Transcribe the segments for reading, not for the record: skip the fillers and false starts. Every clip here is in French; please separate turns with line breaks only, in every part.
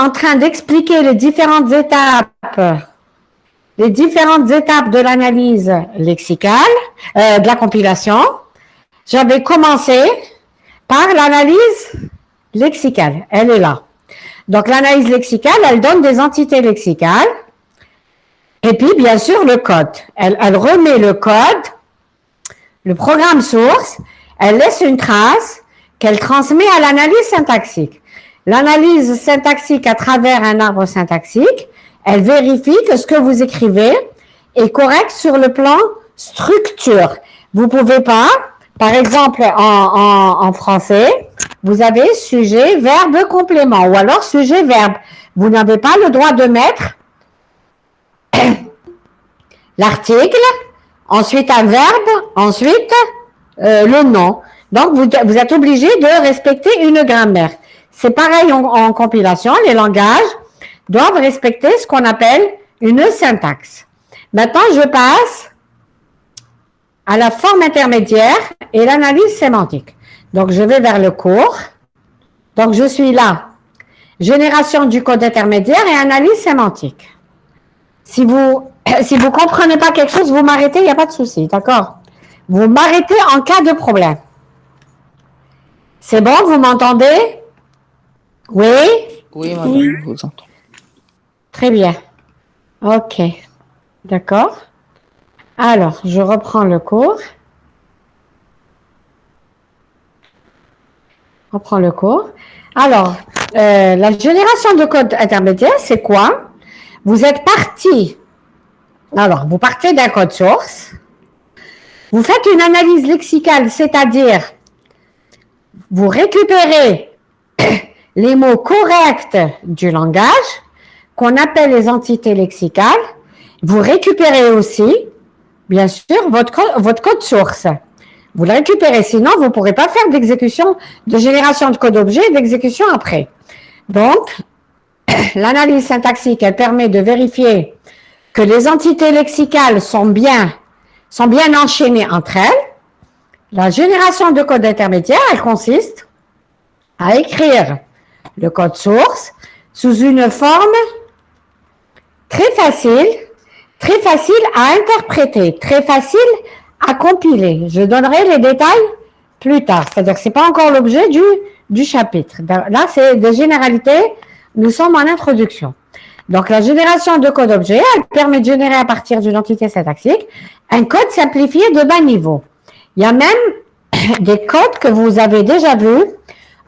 en train d'expliquer les différentes étapes de l'analyse lexicale, de la compilation. J'avais commencé par l'analyse lexicale. Elle est là. Donc, l'analyse lexicale, elle donne des entités lexicales. Et puis, bien sûr, le code. Elle remet le code, le programme source, elle laisse une trace qu'elle transmet à l'analyse syntaxique. L'analyse syntaxique à travers un arbre syntaxique, elle vérifie que ce que vous écrivez est correct sur le plan structure. Vous ne pouvez pas, par exemple, en français, vous avez sujet, verbe, complément, ou alors sujet, verbe. Vous n'avez pas le droit de mettre l'article, ensuite un verbe, ensuite le nom. Donc, vous êtes obligé de respecter une grammaire. C'est pareil en compilation, les langages doivent respecter ce qu'on appelle une syntaxe. Maintenant, je passe à la forme intermédiaire et l'analyse sémantique. Donc, je vais vers le cours. Donc, je suis là. Génération du code intermédiaire et analyse sémantique. Si vous comprenez pas quelque chose, vous m'arrêtez, il n'y a pas de souci, d'accord? Vous m'arrêtez en cas de problème. C'est bon, vous m'entendez? Oui?
Oui, madame, je vous entends.
Très bien. OK. D'accord. Alors, je reprends le cours. Alors, la génération de code intermédiaire, c'est quoi? Vous êtes parti. Alors, vous partez d'un code source. Vous faites une analyse lexicale, c'est-à-dire, vous récupérez les mots corrects du langage, qu'on appelle les entités lexicales. Vous récupérez aussi, bien sûr, votre code source. Vous le récupérez, sinon vous ne pourrez pas faire d'exécution, de génération de code objet et d'exécution après. Donc, l'analyse syntaxique, elle permet de vérifier que les entités lexicales sont bien enchaînées entre elles. La génération de code intermédiaire, elle consiste à écrire le code source sous une forme très facile à interpréter, très facile à compiler. Je donnerai les détails plus tard. C'est-à-dire que ce n'est pas encore l'objet du chapitre. Là, c'est des généralités. Nous sommes en introduction. Donc, la génération de code objet, elle permet de générer à partir d'une entité syntaxique un code simplifié de bas niveau. Il y a même des codes que vous avez déjà vus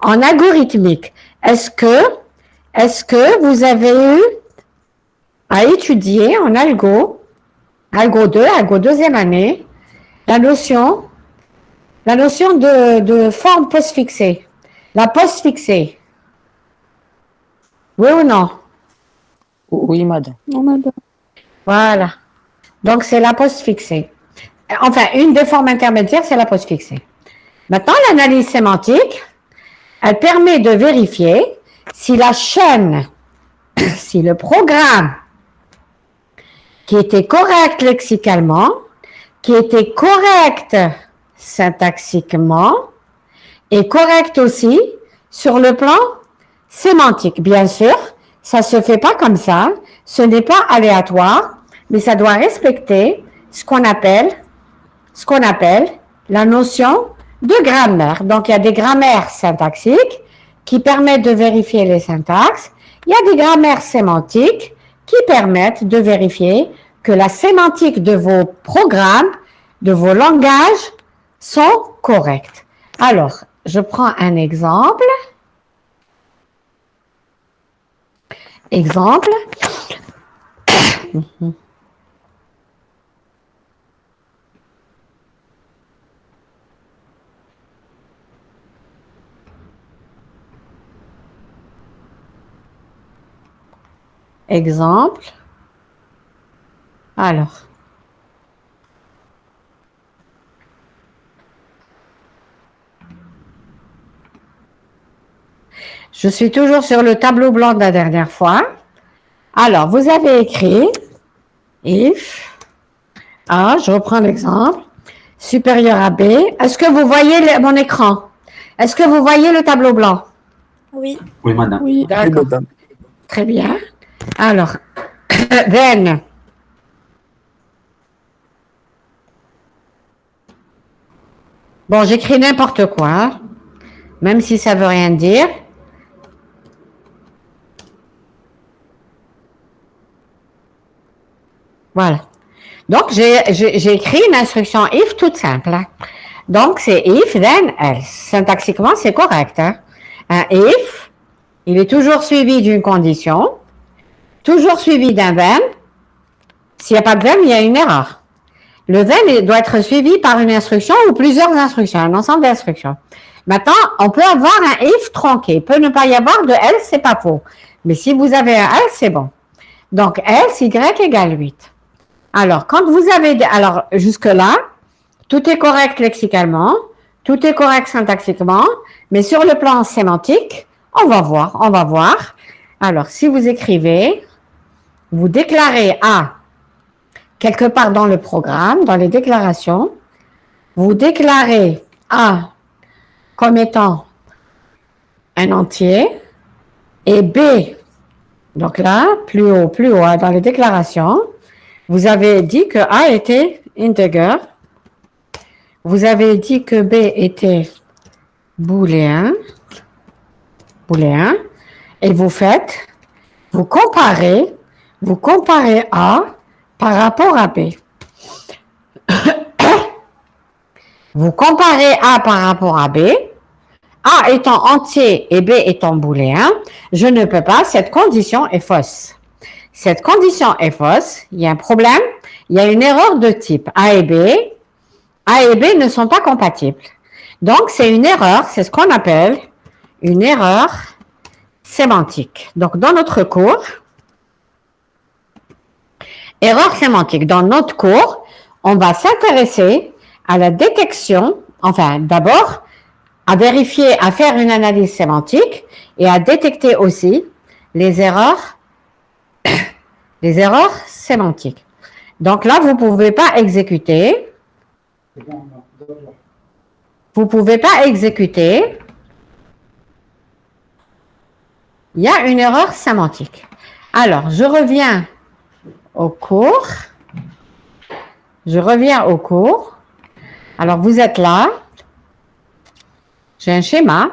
en algorithmique. Est-ce que vous avez eu à étudier en algo 2, algo deuxième année, la notion de forme postfixée, la postfixée? Oui ou non?
Oui, madame.
Non, madame.
Voilà. Donc, c'est la postfixée. Enfin, une des formes intermédiaires, c'est la postfixée. Maintenant, l'analyse sémantique, elle permet de vérifier si la chaîne, si le programme qui était correct lexicalement, qui était correct syntaxiquement, est correct aussi sur le plan sémantique. Bien sûr, ça ne se fait pas comme ça, ce n'est pas aléatoire, mais ça doit respecter ce qu'on appelle la notion de grammaire. Donc, il y a des grammaires syntaxiques qui permettent de vérifier les syntaxes. Il y a des grammaires sémantiques qui permettent de vérifier que la sémantique de vos programmes, de vos langages, sont corrects. Alors, je prends un exemple. Exemple. Exemple. Alors. Je suis toujours sur le tableau blanc de la dernière fois. Alors, vous avez écrit if A, je reprends l'exemple, supérieur à B. Est-ce que vous voyez mon écran? Est-ce que vous voyez le tableau blanc?
Oui.
Oui, madame.
Oui.
D'accord. Très bien. Alors, then. Bon, j'écris n'importe quoi, même si ça veut rien dire. Voilà. Donc, j'ai écrit une instruction if toute simple. Donc, c'est if, then, else. Syntaxiquement, c'est correct. Hein? Un if, il est toujours suivi d'une condition, toujours suivi d'un then. S'il n'y a pas de then, il y a une erreur. Le then doit être suivi par une instruction ou plusieurs instructions, un ensemble d'instructions. Maintenant, on peut avoir un if tronqué. Il peut ne pas y avoir de else, c'est pas faux. Mais si vous avez un else, c'est bon. Donc, else, y égale 8. Alors, quand vous avez... Alors, jusque-là, tout est correct lexicalement, tout est correct syntaxiquement, mais sur le plan sémantique, on va voir. Alors, si vous écrivez, vous déclarez A, quelque part dans le programme, dans les déclarations, vous déclarez A comme étant un entier et B, donc là, plus haut, dans les déclarations, vous avez dit que A était integer, vous avez dit que B était booléen, et vous comparez A par rapport à B. Vous comparez A par rapport à B, A étant entier et B étant booléen, je ne peux pas, cette condition est fausse. Cette condition est fausse, il y a un problème, il y a une erreur de type A et B ne sont pas compatibles. Donc, c'est une erreur, c'est ce qu'on appelle une erreur sémantique. Donc, dans notre cours, erreur sémantique, dans notre cours, on va s'intéresser à la détection, enfin, d'abord, à vérifier, à faire une analyse sémantique et à détecter aussi les erreurs sémantiques. Donc là, vous ne pouvez pas exécuter. Il y a une erreur sémantique. Alors, je reviens au cours. Alors, vous êtes là. J'ai un schéma.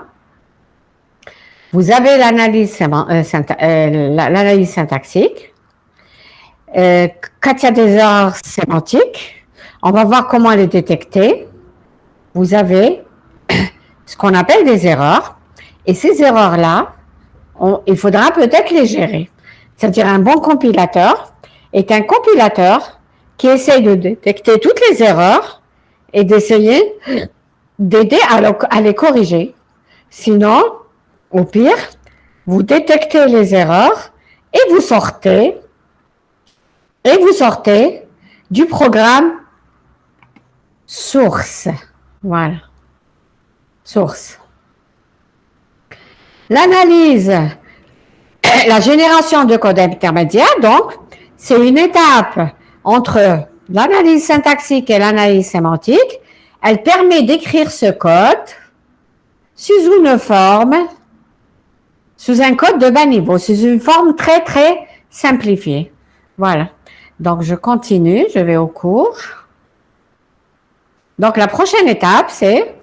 Vous avez l'analyse syntaxique. Quand il y a des erreurs sémantiques, on va voir comment les détecter. Vous avez ce qu'on appelle des erreurs. Et ces erreurs-là, il faudra peut-être les gérer. C'est-à-dire un bon compilateur est un compilateur qui essaye de détecter toutes les erreurs et d'essayer d'aider à les corriger. Sinon, au pire, vous détectez les erreurs et vous sortez du programme source. Voilà. Source. L'analyse, la génération de code intermédiaire, donc, c'est une étape entre l'analyse syntaxique et l'analyse sémantique. Elle permet d'écrire ce code sous un code de bas niveau, sous une forme très, très simplifiée. Voilà. Donc, je continue, je vais au cours. Donc, la prochaine étape, c'est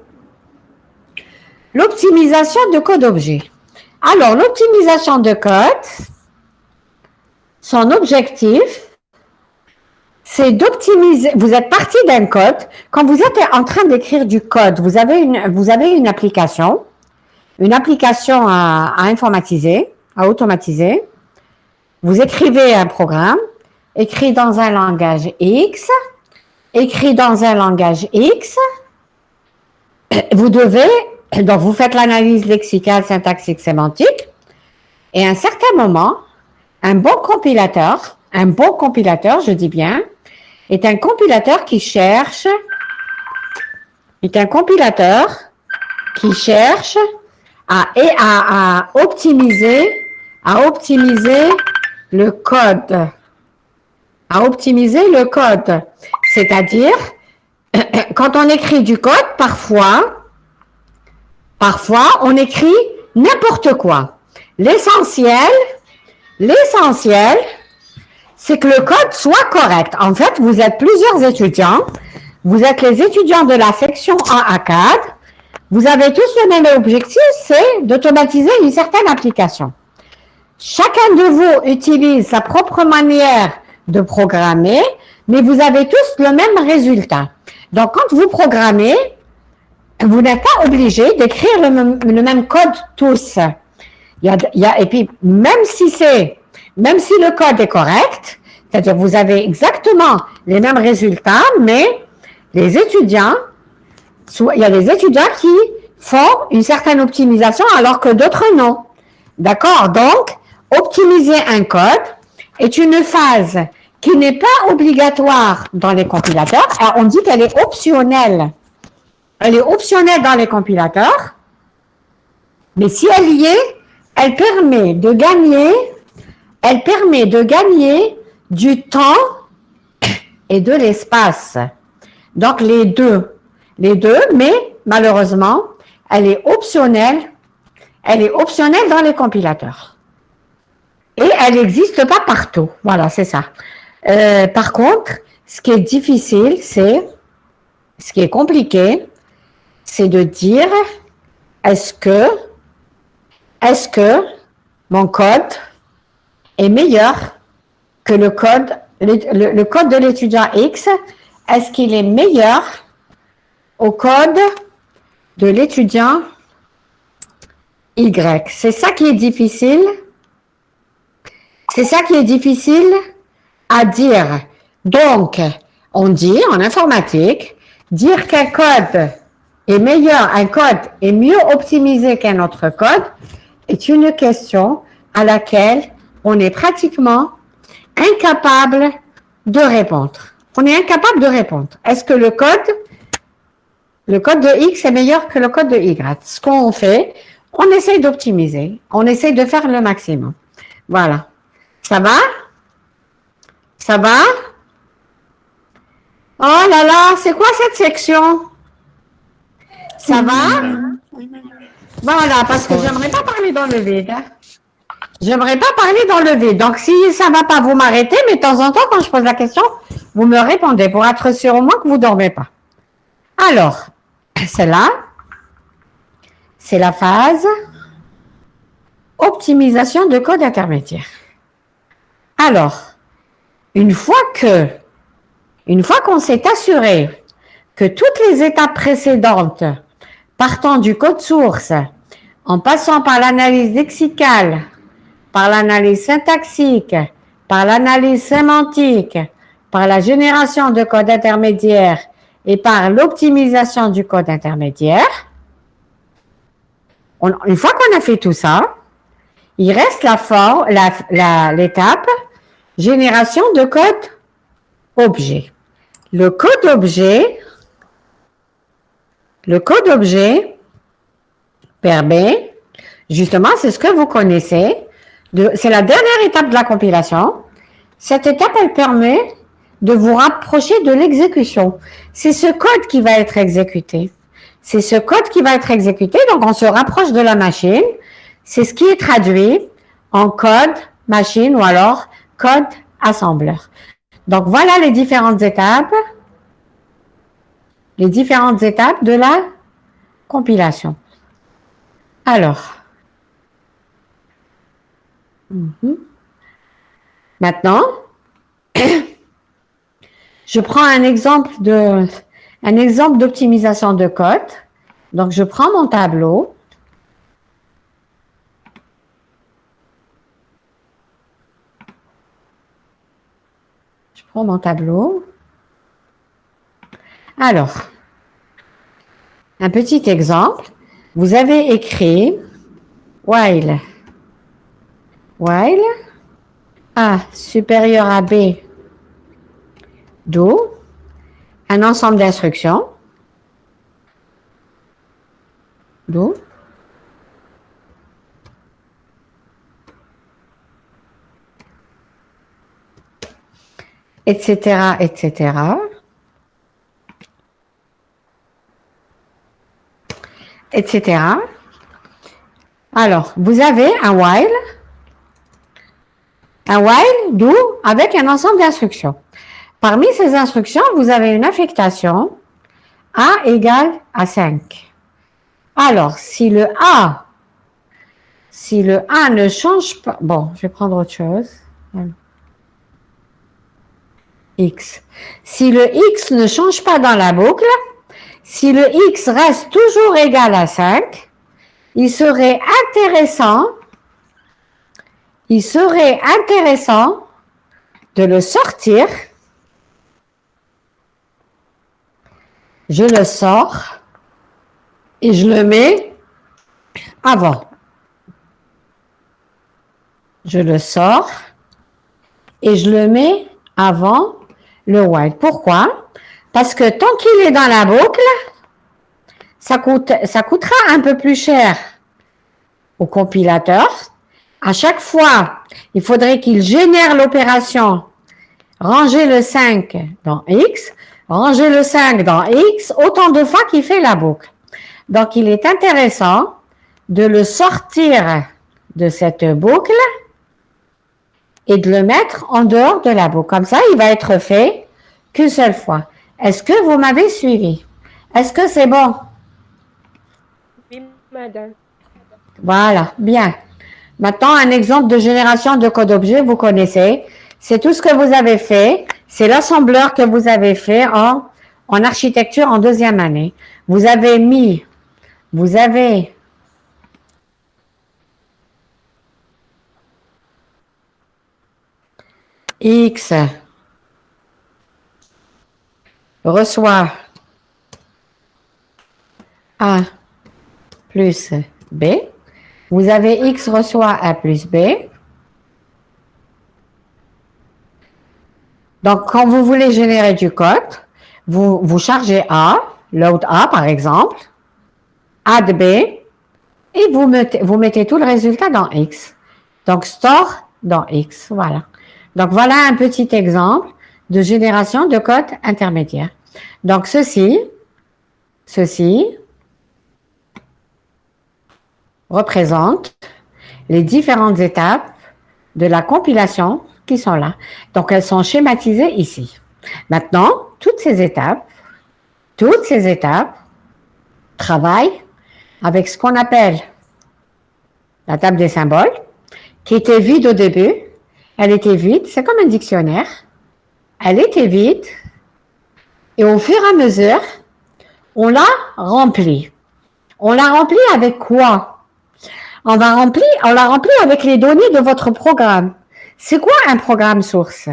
l'optimisation de code objet. Alors, l'optimisation de code, son objectif, c'est d'optimiser. Vous êtes parti d'un code. Quand vous êtes en train d'écrire du code, vous avez une application à informatiser, à automatiser. Vous écrivez un programme, écrit dans un langage X, donc vous faites l'analyse lexicale, syntaxique, sémantique, et à un certain moment, un bon compilateur, je dis bien, est un compilateur qui cherche à optimiser le code. C'est-à-dire, quand on écrit du code, parfois, on écrit n'importe quoi. L'essentiel, L'essentiel, c'est que le code soit correct. En fait, vous êtes plusieurs étudiants. Vous êtes les étudiants de la section 1 à 4. Vous avez tous le même objectif, c'est d'automatiser une certaine application. Chacun de vous utilise sa propre manière de programmer, mais vous avez tous le même résultat. Donc, quand vous programmez, vous n'êtes pas obligé d'écrire le même code tous. Et puis, même si le code est correct, c'est-à-dire vous avez exactement les mêmes résultats, mais les étudiants, il y a des étudiants qui font une certaine optimisation alors que d'autres non. D'accord? Donc, optimiser un code est une phase qui n'est pas obligatoire dans les compilateurs. Alors, on dit qu'elle est optionnelle. Elle est optionnelle dans les compilateurs, mais si elle y est, elle permet de gagner du temps et de l'espace. Donc, les deux, mais malheureusement, elle est optionnelle dans les compilateurs. Et elle n'existe pas partout. Voilà, c'est ça. Par contre, ce qui est difficile, ce qui est compliqué, c'est de dire, est-ce que mon code est meilleur que le code de l'étudiant X? Est-ce qu'il est meilleur au code de l'étudiant Y? C'est ça qui est difficile. C'est ça qui est difficile à dire. Donc, on dit en informatique, dire qu'un code est meilleur, un code est mieux optimisé qu'un autre code est une question à laquelle on est pratiquement incapable de répondre. On est incapable de répondre. Est-ce que le code de X est meilleur que le code de Y? Ce qu'on fait, on essaye d'optimiser. On essaye de faire le maximum. Voilà. Ça va? Ça va? Oh là là, c'est quoi cette section? Ça va? Voilà, parce que j'aimerais pas parler dans le vide. Hein. J'aimerais pas parler dans le vide. Donc, si ça va pas, vous m'arrêtez, mais de temps en temps, quand je pose la question, vous me répondez pour être sûr au moins que vous dormez pas. Alors, celle-là, c'est la phase optimisation de code intermédiaire. Alors, une fois qu'on s'est assuré que toutes les étapes précédentes, partant du code source, en passant par l'analyse lexicale, par l'analyse syntaxique, par l'analyse sémantique, par la génération de code intermédiaire et par l'optimisation du code intermédiaire, une fois qu'on a fait tout ça, il reste l'étape génération de code objet. Le code objet permet, justement, c'est ce que vous connaissez, c'est la dernière étape de la compilation. Cette étape, elle permet de vous rapprocher de l'exécution. C'est ce code qui va être exécuté. C'est ce code qui va être exécuté, donc on se rapproche de la machine. C'est ce qui est traduit en code machine ou alors code assembleur. Donc, voilà les différentes étapes de la compilation. Alors, maintenant, je prends un exemple d'optimisation de code. Donc, je prends mon tableau. Alors, un petit exemple. Vous avez écrit while A supérieur à B do un ensemble d'instructions do etc. Alors, vous avez un while Un while do avec un ensemble d'instructions. Parmi ces instructions, vous avez une affectation A égale à 5. Alors, si le A ne change pas, bon, je vais prendre autre chose. X. Si le X ne change pas dans la boucle, si le X reste toujours égal à 5, il serait intéressant de le sortir. Je le sors et je le mets avant. Je le sors et je le mets avant le while. Pourquoi? Parce que tant qu'il est dans la boucle, ça coûtera un peu plus cher au compilateur. À chaque fois, il faudrait qu'il génère l'opération ranger le 5 dans X, ranger le 5 dans X, autant de fois qu'il fait la boucle. Donc, il est intéressant de le sortir de cette boucle et de le mettre en dehors de la boucle. Comme ça, il va être fait qu'une seule fois. Est-ce que vous m'avez suivi? Est-ce que c'est bon?
Oui, madame.
Voilà, bien. Maintenant, un exemple de génération de code objet, vous connaissez. C'est tout ce que vous avez fait. C'est l'assembleur que vous avez fait en architecture en deuxième année. Vous avez X reçoit A plus B. Vous avez X reçoit A plus B. Donc, quand vous voulez générer du code, vous chargez A, load A par exemple, add B, et vous mettez tout le résultat dans X. Donc, store dans X, voilà. Donc, voilà un petit exemple de génération de code intermédiaire. Donc, ceci représente les différentes étapes de la compilation qui sont là. Donc, elles sont schématisées ici. Maintenant, toutes ces étapes travaillent avec ce qu'on appelle la table des symboles, qui était vide au début. Elle était vide, c'est comme un dictionnaire. Elle était vide et au fur et à mesure, on l'a remplie. On l'a remplie avec quoi? On l'a remplie avec les données de votre programme. C'est quoi un programme source?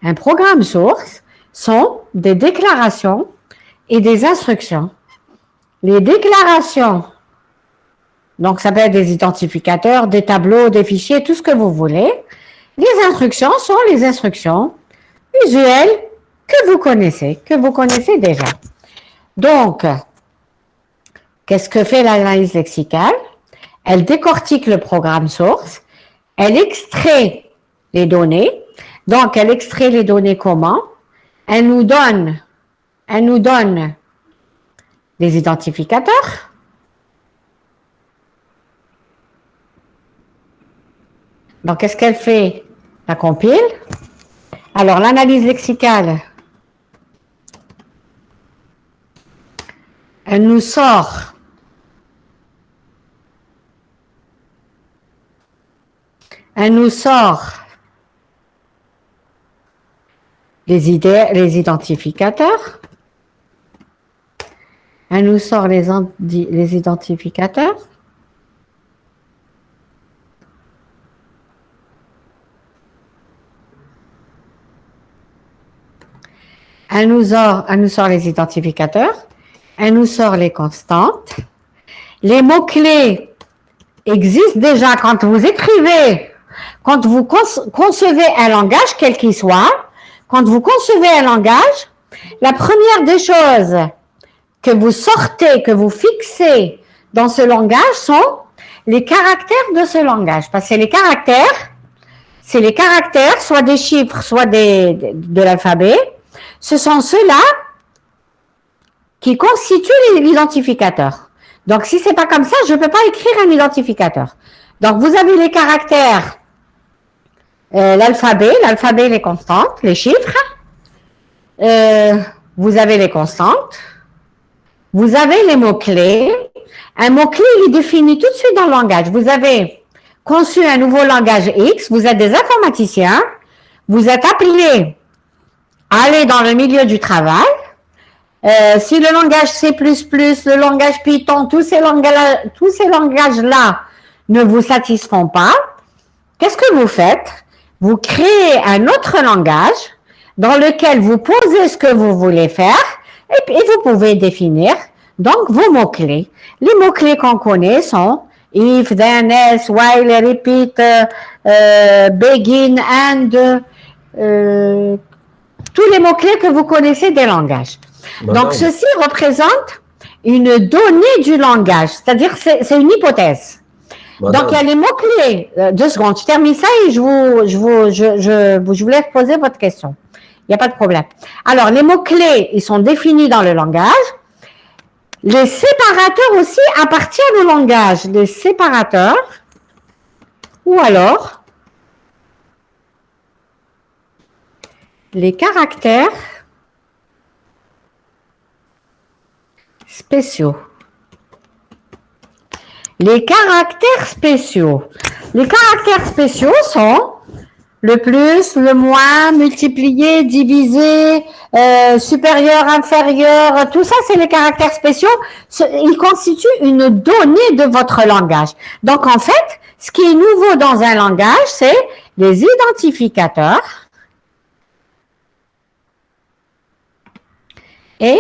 Un programme source sont des déclarations et des instructions. Les déclarations, donc ça peut être des identificateurs, des tableaux, des fichiers, tout ce que vous voulez. Les instructions sont les instructions usuelles que vous connaissez déjà. Donc, qu'est-ce que fait l'analyse lexicale? Elle décortique le programme source, elle extrait les données. Donc, elle extrait les données comment? Elle nous donne les identificateurs. Donc, qu'est-ce qu'elle fait? La compile. Alors, l'analyse lexicale, elle nous sort les identificateurs. Elle nous sort les identificateurs. Elle nous sort les identificateurs. Elle nous sort les constantes. Les mots-clés existent déjà quand vous écrivez, quand vous concevez un langage, quel qu'il soit. Quand vous concevez un langage, la première des choses que vous sortez, que vous fixez dans ce langage sont les caractères de ce langage. Parce que c'est les caractères, soit des chiffres, soit de l'alphabet. Ce sont ceux-là qui constituent l'identificateur. Donc, si c'est pas comme ça, je ne peux pas écrire un identificateur. Donc, vous avez les caractères L'alphabet, les constantes, les chiffres. Vous avez les constantes. Vous avez les mots-clés. Un mot-clé, il est défini tout de suite dans le langage. Vous avez conçu un nouveau langage X, vous êtes des informaticiens, vous êtes appelés à aller dans le milieu du travail. Si le langage C++, le langage Python, tous ces langages-là ne vous satisfont pas, qu'est-ce que vous faites? Vous créez un autre langage dans lequel vous posez ce que vous voulez faire et puis vous pouvez définir donc vos mots-clés. Les mots-clés qu'on connaît sont if, then, else, while, repeat, begin, and, tous les mots-clés que vous connaissez des langages. Donc, ceci représente une donnée du langage, c'est-à-dire c'est une hypothèse. Donc, il y a les mots-clés. 2 secondes, je termine ça et je vous laisse poser votre question. Il n'y a pas de problème. Alors, les mots-clés, ils sont définis dans le langage. Les séparateurs aussi appartiennent au langage. Les séparateurs, ou alors les caractères spéciaux. Les caractères spéciaux. Les caractères spéciaux sont le plus, le moins, multiplié, divisé, supérieur, inférieur, tout ça, c'est les caractères spéciaux. Ils constituent une donnée de votre langage. Donc, en fait, ce qui est nouveau dans un langage, c'est les identificateurs et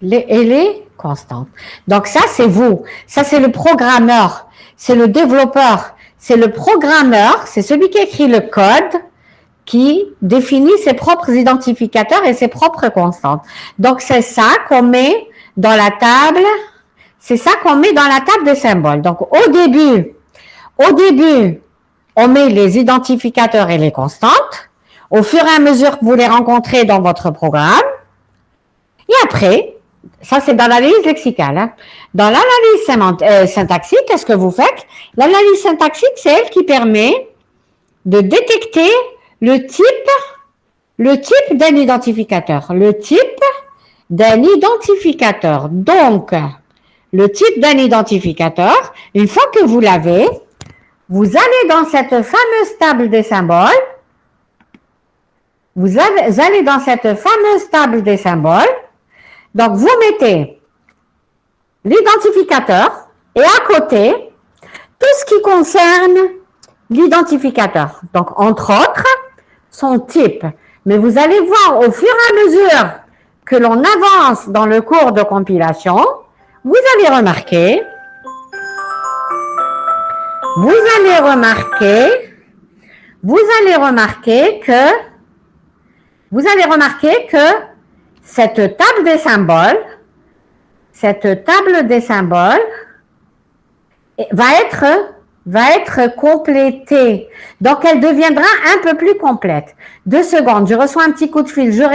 les constantes. Donc, ça, c'est vous. Ça, c'est le programmeur. C'est le développeur. C'est le programmeur. C'est celui qui écrit le code qui définit ses propres identificateurs et ses propres constantes. Donc, c'est ça qu'on met dans la table. C'est ça qu'on met dans la table des symboles. Donc, au début, on met les identificateurs et les constantes. Au fur et à mesure que vous les rencontrez dans votre programme. Et après, ça c'est dans l'analyse lexicale. Hein. Dans l'analyse syntaxique, qu'est-ce que vous faites? L'analyse syntaxique, c'est elle qui permet de détecter le type d'un identificateur. Le type d'un identificateur. Donc, le type d'un identificateur, une fois que vous l'avez, vous allez dans cette fameuse table des symboles. Vous allez dans cette fameuse table des symboles. Donc, vous mettez l'identificateur et à côté, tout ce qui concerne l'identificateur. Donc, entre autres, son type. Mais vous allez voir au fur et à mesure que l'on avance dans le cours de compilation, vous allez remarquer que cette table des symboles va être complétée. Donc, elle deviendra un peu plus complète. 2 secondes, je reçois un petit coup de fil.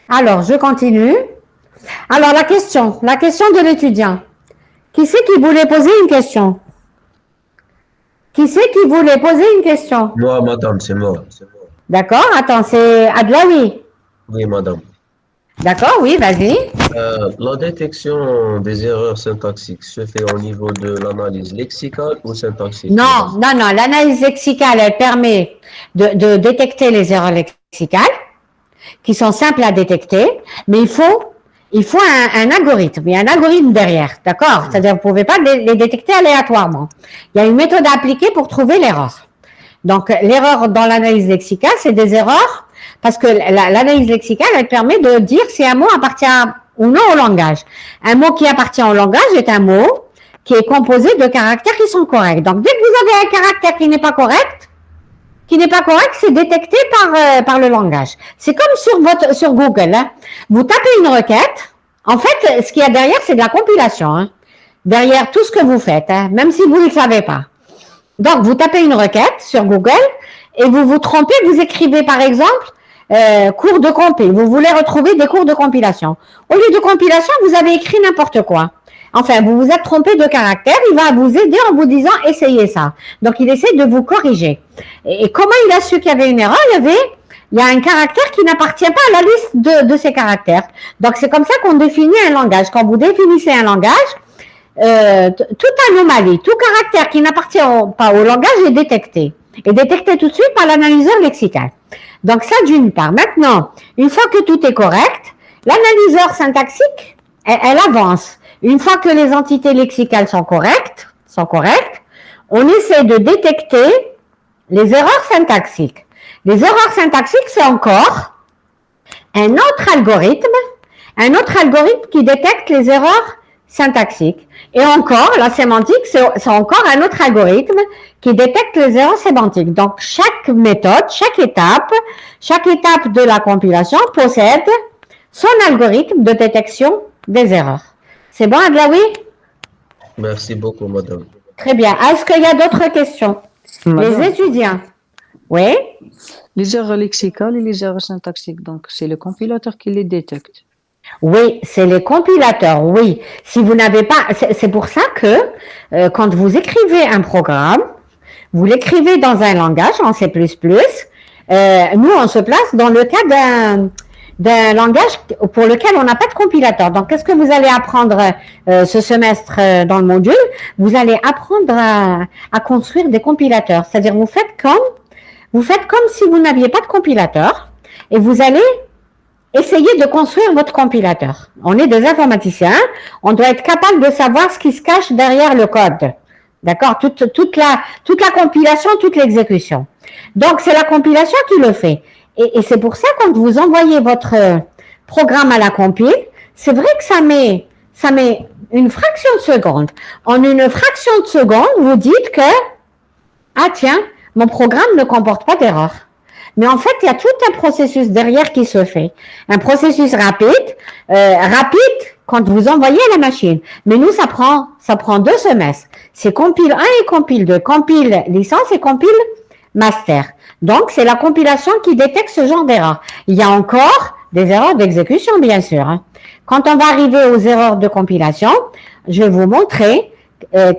Alors, je continue. Alors, la question de l'étudiant. Qui c'est qui voulait poser une question? Qui c'est qui voulait poser une question?
Moi, madame, c'est moi.
D'accord, attends, c'est Adlaoui.
Oui, madame.
D'accord, oui, vas-y.
La détection des erreurs syntaxiques se fait au niveau de l'analyse lexicale ou syntaxique, madame?
Non, l'analyse lexicale, elle permet de détecter les erreurs lexicales qui sont simples à détecter, mais il faut un algorithme. Il y a un algorithme derrière, d'accord? C'est-à-dire, vous ne pouvez pas les détecter aléatoirement. Il y a une méthode à appliquer pour trouver l'erreur. Donc, l'erreur dans l'analyse lexicale, c'est des erreurs parce que l'analyse lexicale, elle permet de dire si un mot appartient ou non au langage. Un mot qui appartient au langage est un mot qui est composé de caractères qui sont corrects. Donc, dès que vous avez un caractère qui n'est pas correct, c'est détecté par le langage. C'est comme sur Google. Hein. Vous tapez une requête. En fait, ce qu'il y a derrière, c'est de la compilation. Hein. Derrière tout ce que vous faites, hein, même si vous ne le savez pas. Donc, vous tapez une requête sur Google et vous vous trompez, vous écrivez par exemple cours de compil. Vous voulez retrouver des cours de compilation. Au lieu de compilation, vous avez écrit n'importe quoi. Enfin, vous vous êtes trompé de caractère, il va vous aider en vous disant essayez ça. Donc, il essaie de vous corriger. Et comment il a su qu'il y avait une erreur? Il y a un caractère qui n'appartient pas à la liste de ces caractères. Donc, c'est comme ça qu'on définit un langage. Quand vous définissez un langage, toute anomalie, tout caractère qui n'appartient pas au langage est détecté. Est détecté tout de suite par l'analyseur lexical. Donc, ça d'une part. Maintenant, une fois que tout est correct, l'analyseur syntaxique, elle avance. Une fois que les entités lexicales sont correctes, on essaie de détecter les erreurs syntaxiques. Les erreurs syntaxiques, c'est encore un autre algorithme qui détecte les erreurs syntaxique. Et encore, la sémantique, c'est encore un autre algorithme qui détecte les erreurs sémantiques. Donc, chaque méthode, chaque étape de la compilation possède son algorithme de détection des erreurs. C'est bon, Adlaoui?
Merci beaucoup, madame.
Très bien. Est-ce qu'il y a d'autres questions?
Madame,
Les étudiants. Oui?
les erreurs lexicales et les erreurs syntaxiques, donc c'est le compilateur qui les détecte.
Oui, c'est les compilateurs, oui. Si vous n'avez pas, c'est pour ça que quand vous écrivez un programme, vous l'écrivez dans un langage, en C++, nous, on se place dans le cas d'un langage pour lequel on n'a pas de compilateur. Donc, qu'est-ce que vous allez apprendre ce semestre dans le module? Vous allez apprendre à construire des compilateurs. C'est-à-dire, vous faites comme si vous n'aviez pas de compilateur et vous allez essayer de construire votre compilateur. On est des informaticiens, on doit être capable de savoir ce qui se cache derrière le code. D'accord? Toute la compilation, toute l'exécution. Donc, c'est la compilation qui le fait. Et c'est pour ça, quand vous envoyez votre programme à la compile, c'est vrai que ça met une fraction de seconde. En une fraction de seconde, vous dites que, ah tiens, mon programme ne comporte pas d'erreur. Mais en fait, il y a tout un processus derrière qui se fait. Un processus rapide quand vous envoyez à la machine. Mais nous, ça prend 2 semestres. C'est compile 1 et compile 2. Compile licence et compile master. Donc, c'est la compilation qui détecte ce genre d'erreur. Il y a encore des erreurs d'exécution, bien sûr. Hein. Quand on va arriver aux erreurs de compilation, je vais vous montrer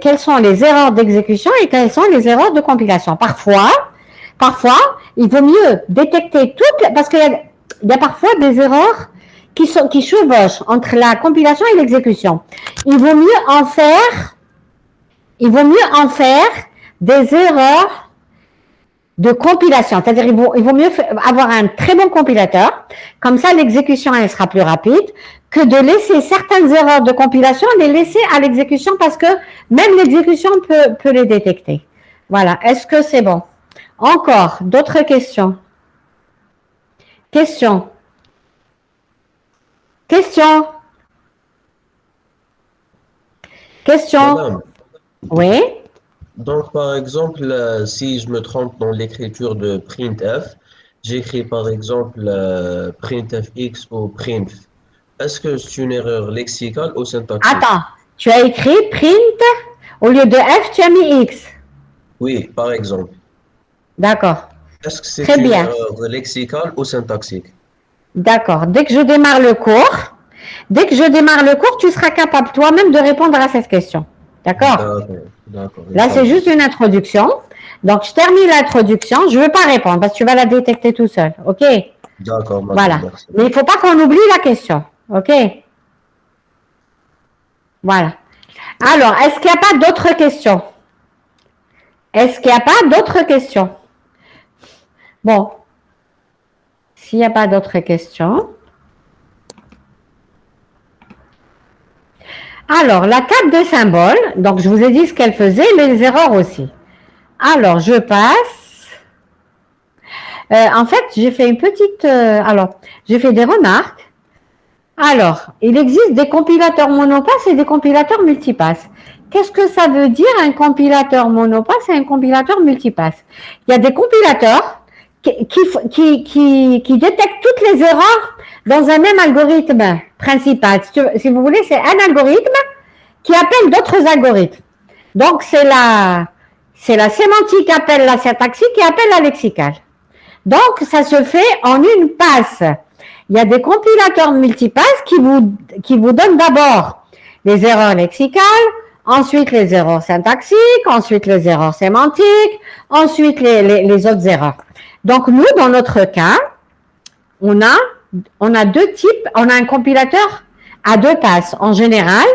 quelles sont les erreurs d'exécution et quelles sont les erreurs de compilation. Parfois, il vaut mieux détecter parce qu'il y a parfois des erreurs qui chevauchent entre la compilation et l'exécution. Il vaut mieux en faire des erreurs de compilation. C'est-à-dire, il vaut mieux avoir un très bon compilateur. Comme ça, l'exécution, elle sera plus rapide que de laisser certaines erreurs de compilation, les laisser à l'exécution parce que même l'exécution peut les détecter. Voilà. Est-ce que c'est bon? Encore, d'autres questions? Questions?
Madame,
Oui?
donc, par exemple, si je me trompe dans l'écriture de printf, j'écris par exemple printfx ou printf. Est-ce que c'est une erreur lexicale ou syntaxique?
Attends, tu as écrit print, au lieu de F, tu as mis X.
Oui, par exemple.
D'accord.
Est-ce que c'est
Très
une
bien.
erreur lexicale ou syntaxique?
D'accord. Dès que je démarre le cours, tu seras capable toi-même de répondre à cette question. D'accord?
D'accord.
Là, c'est juste une introduction. Donc, je termine l'introduction. Je ne veux pas répondre parce que tu vas la détecter tout seul. OK?
D'accord, madame,
Voilà.
merci.
Mais il ne faut pas qu'on oublie la question. OK? Voilà. Alors, est-ce qu'il n'y a pas d'autres questions? Est-ce qu'il n'y a pas d'autres questions? Bon. S'il n'y a pas d'autres questions. Alors, la table de symboles. Donc, je vous ai dit ce qu'elle faisait, les erreurs aussi. Alors, je passe. En fait, j'ai fait une petite... j'ai fait des remarques. Alors, il existe des compilateurs monopass et des compilateurs multipass. Qu'est-ce que ça veut dire un compilateur monopass et un compilateur multipass? Il y a des compilateurs qui détectent toutes les erreurs dans un même algorithme principal. Si vous voulez, c'est un algorithme qui appelle d'autres algorithmes. Donc, c'est la sémantique appelle la syntaxique qui appelle la lexicale. Donc, ça se fait en une passe. Il y a des compilateurs multipass qui vous donnent d'abord les erreurs lexicales, ensuite les erreurs syntaxiques, ensuite les erreurs sémantiques, ensuite les autres erreurs. Donc, nous, dans notre cas, on a deux types, on a un compilateur à deux passes. En général,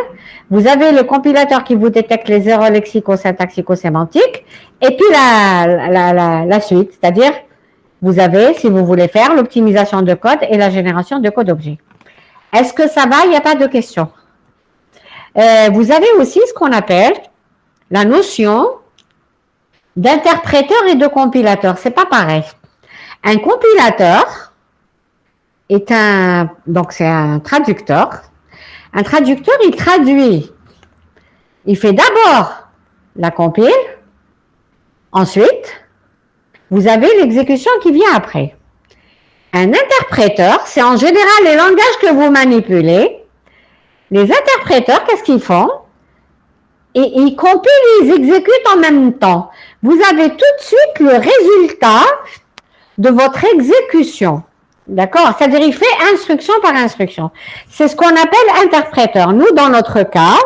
vous avez le compilateur qui vous détecte les erreurs lexico-syntaxico-sémantiques et puis la suite, c'est-à-dire vous avez, si vous voulez faire, l'optimisation de code et la génération de code objet. Est-ce que ça va? Il n'y a pas de question. Vous avez aussi ce qu'on appelle la notion d'interpréteur et de compilateur. C'est pas pareil. Un compilateur c'est un traducteur. Un traducteur, il traduit. Il fait d'abord la compile. Ensuite, vous avez l'exécution qui vient après. Un interpréteur, c'est en général les langages que vous manipulez. Les interpréteurs, qu'est-ce qu'ils font? Et ils compilent et ils exécutent en même temps. Vous avez tout de suite le résultat de votre exécution. D'accord? C'est-à-dire, il fait instruction par instruction. C'est ce qu'on appelle interpréteur. Nous, dans notre cas,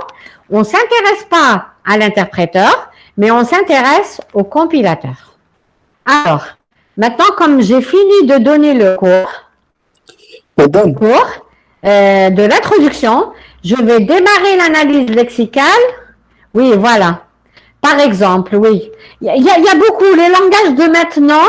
on ne s'intéresse pas à l'interpréteur, mais on s'intéresse au compilateur. Alors, maintenant, comme j'ai fini de donner le cours de l'introduction, je vais démarrer l'analyse lexicale. Oui, voilà. Par exemple, oui. Il y a beaucoup, les langages de maintenant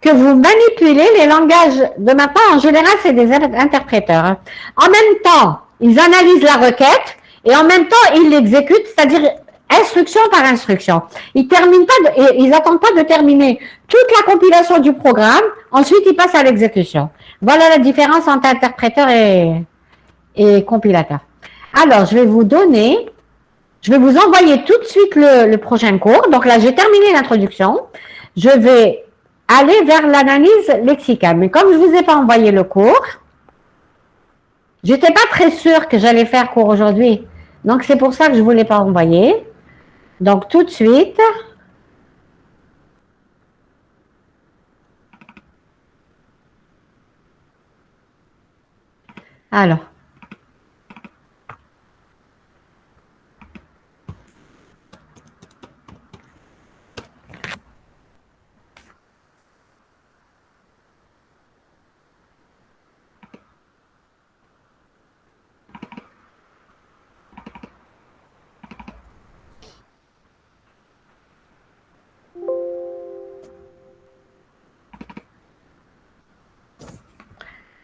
que vous manipulez, les langages de maintenant, en général, c'est des interpréteurs. En même temps, ils analysent la requête et en même temps, ils l'exécutent, c'est-à-dire instruction par instruction. Ils n'attendent pas de terminer toute la compilation du programme, ensuite ils passent à l'exécution. Voilà la différence entre interpréteur et compilateur. Alors, je vais vous envoyer tout de suite le prochain cours. Donc là, j'ai terminé l'introduction. Je vais aller vers l'analyse lexicale. Mais comme je ne vous ai pas envoyé le cours, j'étais pas très sûre que j'allais faire cours aujourd'hui. Donc, c'est pour ça que je ne vous l'ai pas envoyé. Donc, tout de suite. Alors.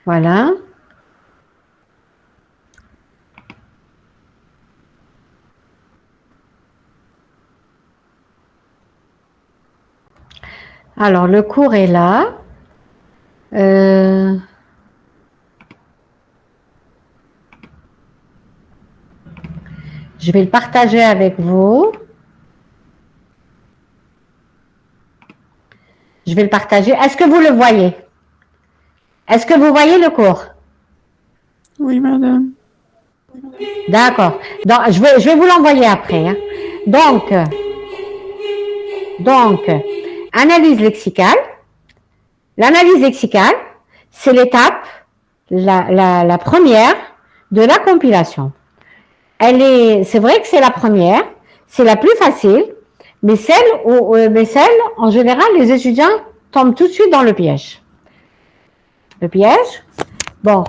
Voilà. Alors, le cours est là. Je vais le partager avec vous. Je vais le partager. Est-ce que vous le voyez? Est-ce que vous voyez le cours?
Oui, madame.
D'accord. Donc, je vais vous l'envoyer après. Hein. Donc, analyse lexicale. L'analyse lexicale, c'est l'étape, la première de la compilation. C'est vrai que c'est la première, c'est la plus facile, Mais celle, en général, les étudiants tombent tout de suite dans le piège. Le piège, bon,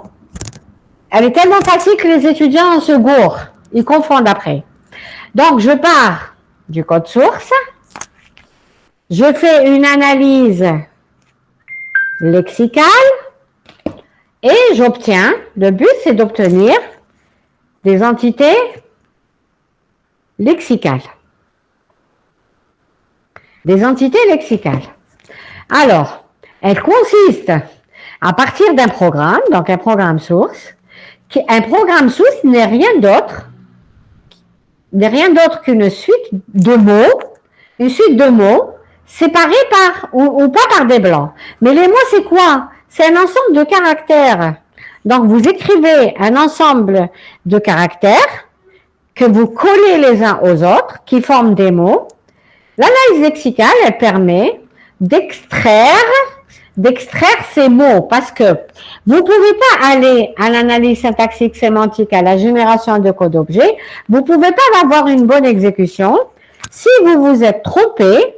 elle est tellement facile que les étudiants se gourrent. Ils confondent après. Donc, je pars du code source. Je fais une analyse lexicale et j'obtiens, le but c'est d'obtenir des entités lexicales. Des entités lexicales. Alors, elles consistent à partir d'un programme, donc un programme source. Un programme source n'est rien d'autre qu'une suite de mots, séparés par ou pas par des blancs. Mais les mots, c'est quoi? C'est un ensemble de caractères. Donc, vous écrivez un ensemble de caractères que vous collez les uns aux autres, qui forment des mots. L'analyse lexicale, elle permet d'extraire ces mots parce que vous ne pouvez pas aller à l'analyse syntaxique sémantique, à la génération de code objet. Vous ne pouvez pas avoir une bonne exécution si vous vous êtes trompé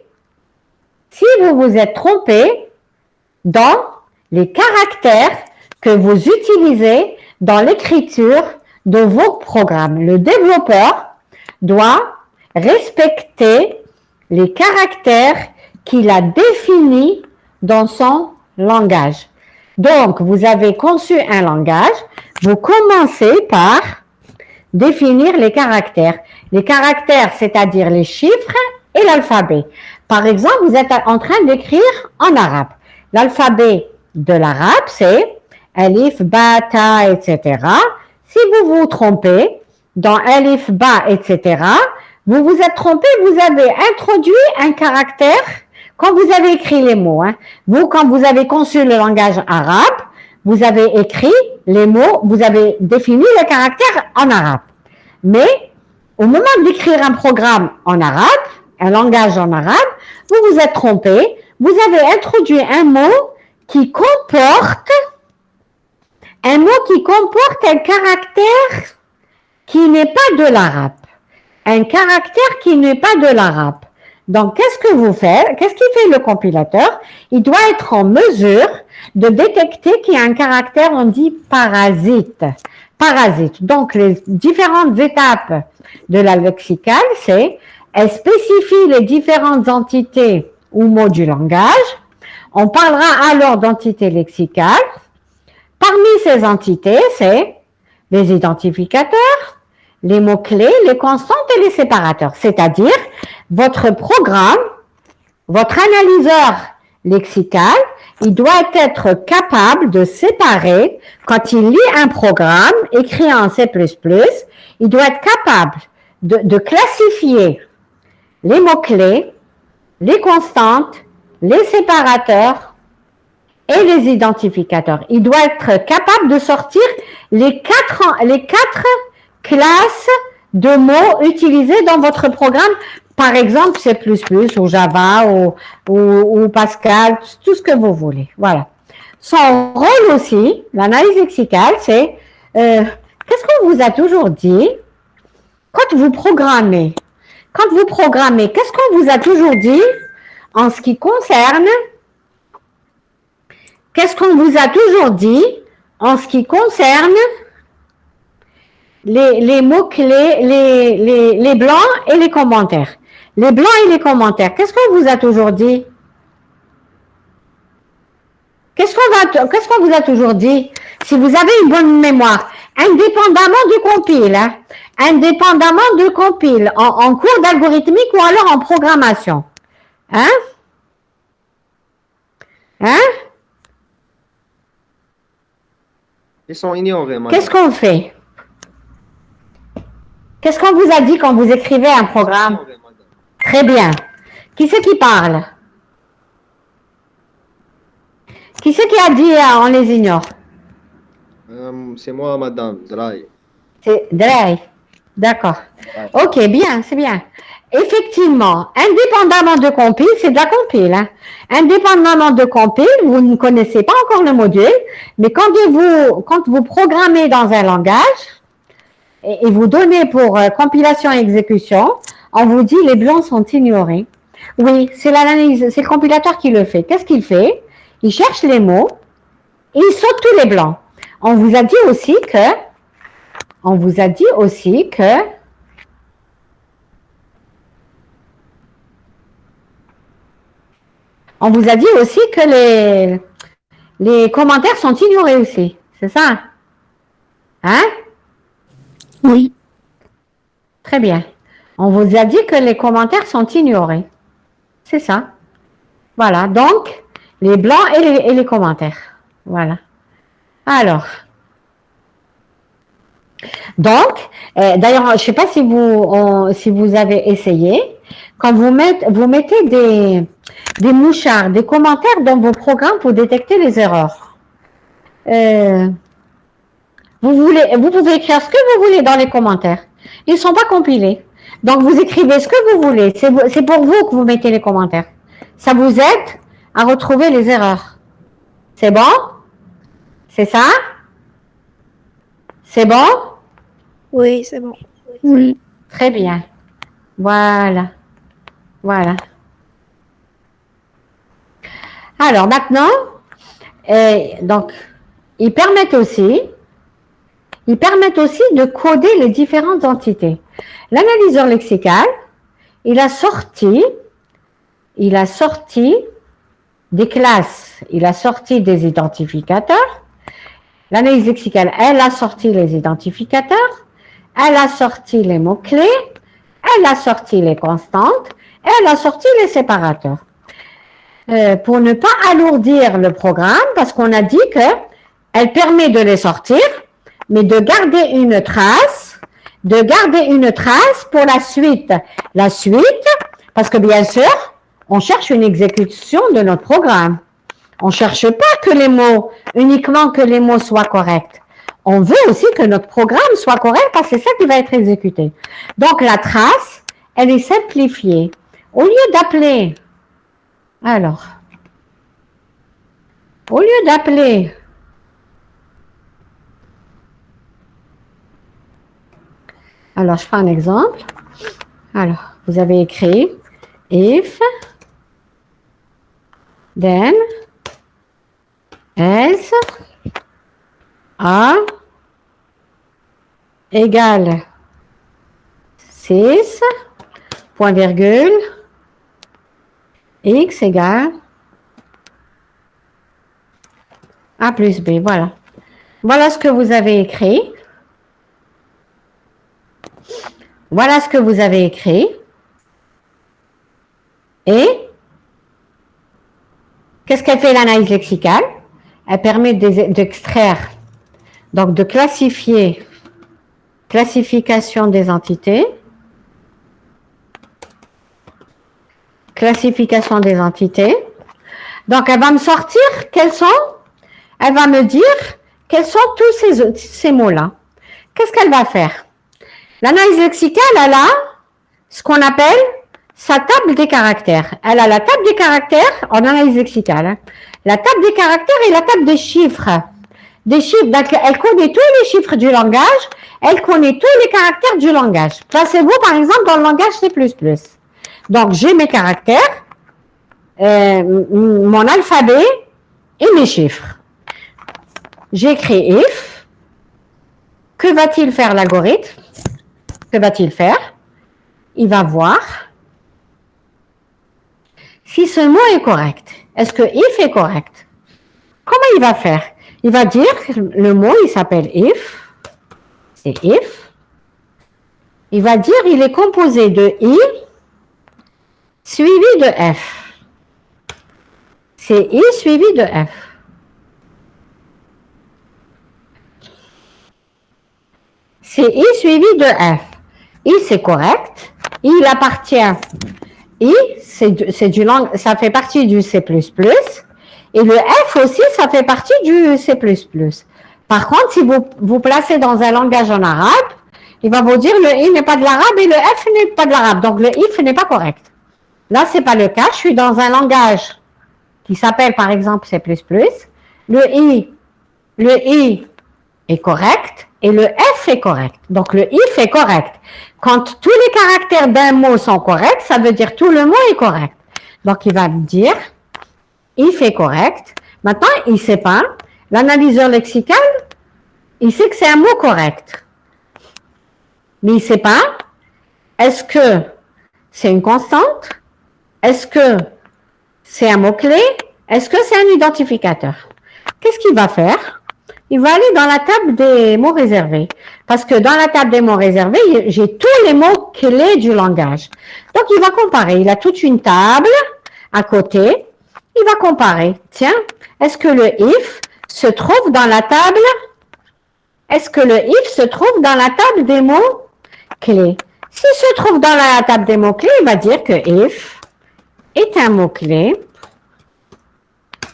dans les caractères que vous utilisez dans l'écriture de vos programmes. Le développeur doit respecter les caractères qu'il a définis dans son langage. Donc, vous avez conçu un langage, vous commencez par définir les caractères. Les caractères, c'est-à-dire les chiffres et l'alphabet. Par exemple, vous êtes en train d'écrire en arabe. L'alphabet de l'arabe, c'est alif, ba, ta, etc. Si vous vous trompez dans alif, ba, etc., vous vous êtes trompé, vous avez introduit un caractère quand vous avez écrit les mots. Vous, quand vous avez conçu le langage arabe, vous avez écrit les mots, vous avez défini le caractère en arabe. Mais au moment d'écrire un programme en arabe, un langage en arabe, vous vous êtes trompé, vous avez introduit un mot qui comporte un caractère qui n'est pas de l'arabe. Un caractère qui n'est pas de l'arabe. Donc, qu'est-ce que vous faites? Qu'est-ce qu'il fait le compilateur? Il doit être en mesure de détecter qu'il y a un caractère, on dit parasite. Parasite. Donc, les différentes étapes de la lexicale, c'est elle spécifie les différentes entités ou mots du langage. On parlera alors d'entités lexicales. Parmi ces entités, c'est les identificateurs, les mots-clés, les constantes et les séparateurs. C'est-à-dire, votre programme, votre analyseur lexical, il doit être capable de séparer, quand il lit un programme écrit en C++, il doit être capable de classifier les mots-clés, les constantes, les séparateurs et les identificateurs. Il doit être capable de sortir les quatre classes de mots utilisés dans votre programme, par exemple C++ ou Java ou Pascal, tout ce que vous voulez. Voilà. Son rôle aussi, l'analyse lexicale, c'est qu'est-ce qu'on vous a toujours dit quand vous programmez? Qu'est-ce qu'on vous a toujours dit en ce qui concerne les mots-clés, les blancs et les commentaires? Les blancs et les commentaires, qu'est-ce qu'on vous a toujours dit? Qu'est-ce qu'on vous a toujours dit? Si vous avez une bonne mémoire, indépendamment du compile, en cours d'algorithmique ou alors en programmation. Hein?
Ils sont ignorés, madame.
Qu'est-ce qu'on fait? Qu'est-ce qu'on vous a dit quand vous écrivez un programme? Très bien. Qui c'est qui parle? Qui c'est qui a dit on les ignore?
C'est moi, madame Zraï.
C'est Drey. D'accord. Ok, bien, c'est bien. Effectivement, indépendamment de compile, c'est de la compile. Indépendamment de compile, vous ne connaissez pas encore le module, mais quand vous programmez dans un langage et vous donnez pour compilation et exécution, on vous dit les blancs sont ignorés. Oui, c'est l'analyse, c'est le compilateur qui le fait. Qu'est-ce qu'il fait? Il cherche les mots et il saute tous les blancs. On vous a dit aussi que les commentaires sont ignorés aussi. C'est ça? Hein?
Oui.
Très bien. On vous a dit que les commentaires sont ignorés. C'est ça. Voilà. Donc, les blancs et les commentaires. Voilà. Alors. Donc, d'ailleurs, je ne sais pas si vous avez essayé, quand vous mettez des mouchards, des commentaires dans vos programmes pour détecter les erreurs. Vous pouvez écrire ce que vous voulez dans les commentaires. Ils ne sont pas compilés. Donc, vous écrivez ce que vous voulez. C'est pour vous que vous mettez les commentaires. Ça vous aide à retrouver les erreurs. C'est bon? C'est ça? C'est bon?
Oui, c'est bon.
Oui. Très bien. Voilà. Voilà. Alors, maintenant, donc, ils permettent aussi de coder les différentes entités. L'analyseur lexical, il a sorti des classes, il a sorti des identificateurs. L'analyse lexicale, elle a sorti les identificateurs, elle a sorti les mots-clés, elle a sorti les constantes, elle a sorti les séparateurs. Pour ne pas alourdir le programme, parce qu'on a dit qu'elle permet de les sortir, mais de garder une trace pour la suite. La suite, parce que bien sûr, on cherche une exécution de notre programme. On ne cherche pas uniquement que les mots soient corrects. On veut aussi que notre programme soit correct parce que c'est ça qui va être exécuté. Donc, la trace, elle est simplifiée. Au lieu d'appeler, alors, je prends un exemple. Alors, vous avez écrit if, then, else, a égale 6, point virgule, x égale a plus b. Voilà. Voilà ce que vous avez écrit. Voilà ce que vous avez écrit. Et qu'est-ce qu'elle fait l'analyse lexicale? Elle permet d'extraire, donc de classification des entités, Donc, elle va me sortir elle va me dire quels sont tous ces mots-là. Qu'est-ce qu'elle va faire? L'analyse lexicale, elle a ce qu'on appelle sa table des caractères. Elle a la table des caractères en analyse lexicale. La table des caractères et la table des chiffres. Donc, elle connaît tous les chiffres du langage, elle connaît tous les caractères du langage. Placez-vous, par exemple, dans le langage C++. Donc, j'ai mes caractères, mon alphabet et mes chiffres. J'écris if. Que va-t-il faire l'algorithme? Que va-t-il faire? Il va voir si ce mot est correct. Est-ce que if est correct? Comment il va faire? Il va dire que le mot, il s'appelle if. C'est if. Il va dire il est composé de i suivi de f. C'est i suivi de f. C'est i suivi de f. I, c'est correct. I, il appartient. I, ça fait partie du C++. Et le F aussi, ça fait partie du C++. Par contre, si vous placez dans un langage en arabe, il va vous dire le I n'est pas de l'arabe et le F n'est pas de l'arabe. Donc, le if n'est pas correct. Là, ce n'est pas le cas. Je suis dans un langage qui s'appelle, par exemple, C++. Le I est correct et le F if est correct. Donc, le if est correct. Quand tous les caractères d'un mot sont corrects, ça veut dire tout le mot est correct. Donc, il va me dire if est correct. Maintenant, il ne sait pas. L'analyseur lexical, il sait que c'est un mot correct. Mais il ne sait pas, est-ce que c'est une constante? Est-ce que c'est un mot-clé? Est-ce que c'est un identificateur? Qu'est-ce qu'il va faire? Il va aller dans la table des mots réservés. Parce que dans la table des mots réservés, j'ai tous les mots clés du langage. Donc, il va comparer. Il a toute une table à côté. Il va comparer. Tiens, est-ce que le if se trouve dans la table? Est-ce que le if se trouve dans la table des mots clés? S'il se trouve dans la table des mots clés, il va dire que if est un mot clé.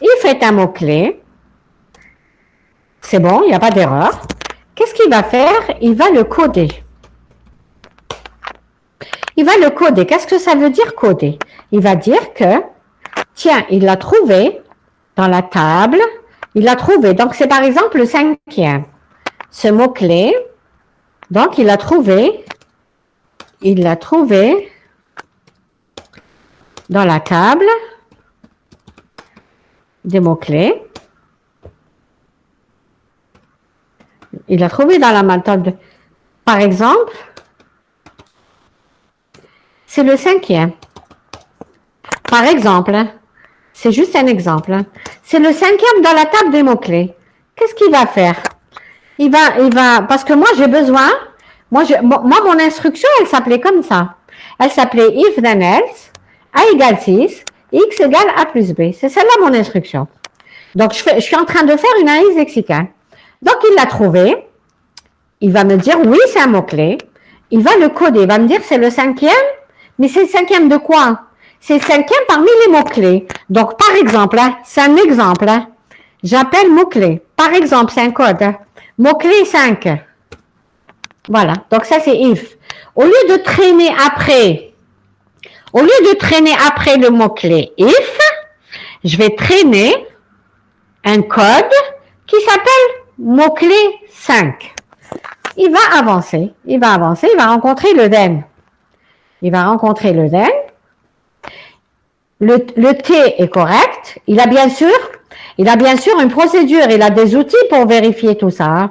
If est un mot clé. C'est bon, il n'y a pas d'erreur. Qu'est-ce qu'il va faire? Il va le coder. Il va le coder. Qu'est-ce que ça veut dire coder? Il va dire que, tiens, il l'a trouvé dans la table. Il l'a trouvé. Donc, c'est par exemple le 5e. Ce mot-clé. Donc, il l'a trouvé. Il l'a trouvé dans la table des mots-clés. Il l'a trouvé dans la méthode. Par exemple, c'est le 5e. Par exemple, c'est juste un exemple. C'est le 5e dans la table des mots-clés. Qu'est-ce qu'il va faire? Il va, parce que moi, j'ai besoin, moi, mon instruction, elle s'appelait comme ça. Elle s'appelait if then else, a égale 6, x égale a plus b. C'est celle-là mon instruction. Donc, je suis en train de faire une analyse lexicale. Donc, il l'a trouvé. Il va me dire, oui, c'est un mot-clé. Il va le coder. Il va me dire, c'est le 5e. Mais c'est le 5e de quoi? C'est le 5e parmi les mots-clés. Donc, par exemple, hein, c'est un exemple. Hein, j'appelle mot-clé. Par exemple, c'est un code. Hein, mot-clé 5. Voilà. Donc, ça, c'est if. Au lieu de traîner après le mot-clé if, je vais traîner un code qui s'appelle mot-clé 5. Il va avancer, il va rencontrer le then. Le T est correct. Il a bien sûr une procédure, il a des outils pour vérifier tout ça. Hein.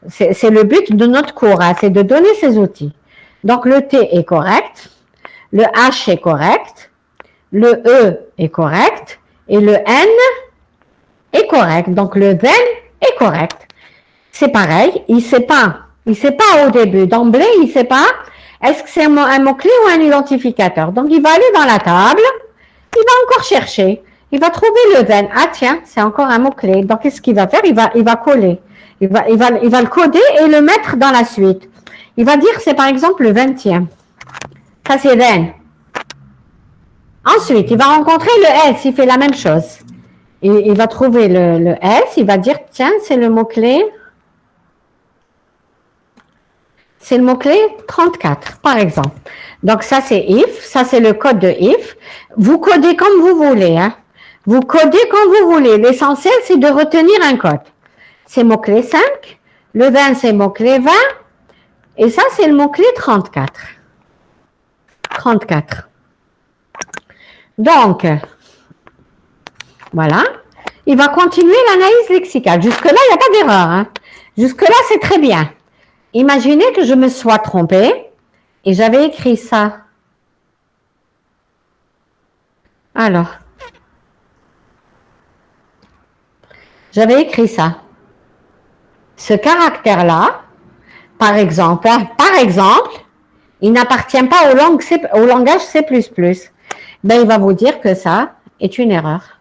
C'est le but de notre cours, hein, c'est de donner ces outils. Donc, le T est correct, le H est correct, le E est correct et le N est correct. Donc, le then est correct. C'est pareil, il sait pas au début. D'emblée, il ne sait pas est-ce que c'est un mot-clé ou un identificateur. Donc, il va aller dans la table, il va encore chercher, il va trouver le then. Ah tiens, c'est encore un mot-clé. Donc, qu'est-ce qu'il va faire? Il va coller. Il va le coder et le mettre dans la suite. Il va dire c'est par exemple le 20e. Ça, c'est then. Ensuite, il va rencontrer le S, il fait la même chose. Il va trouver le S, il va dire tiens, c'est le mot-clé. C'est le mot-clé 34, par exemple. Donc, ça, c'est if. Ça, c'est le code de if. Vous codez comme vous voulez. Hein. Vous codez comme vous voulez. L'essentiel, c'est de retenir un code. C'est mot-clé 5. Le 20, c'est mot-clé 20. Et ça, c'est le mot-clé 34. 34. Donc, voilà. Il va continuer l'analyse lexicale. Jusque-là, il n'y a pas d'erreur. Hein. Jusque-là, c'est très bien. Imaginez que je me sois trompée et j'avais écrit ça. Alors, j'avais écrit ça. Ce caractère-là, par exemple, il n'appartient pas au langage C++. Ben, il va vous dire que ça est une erreur.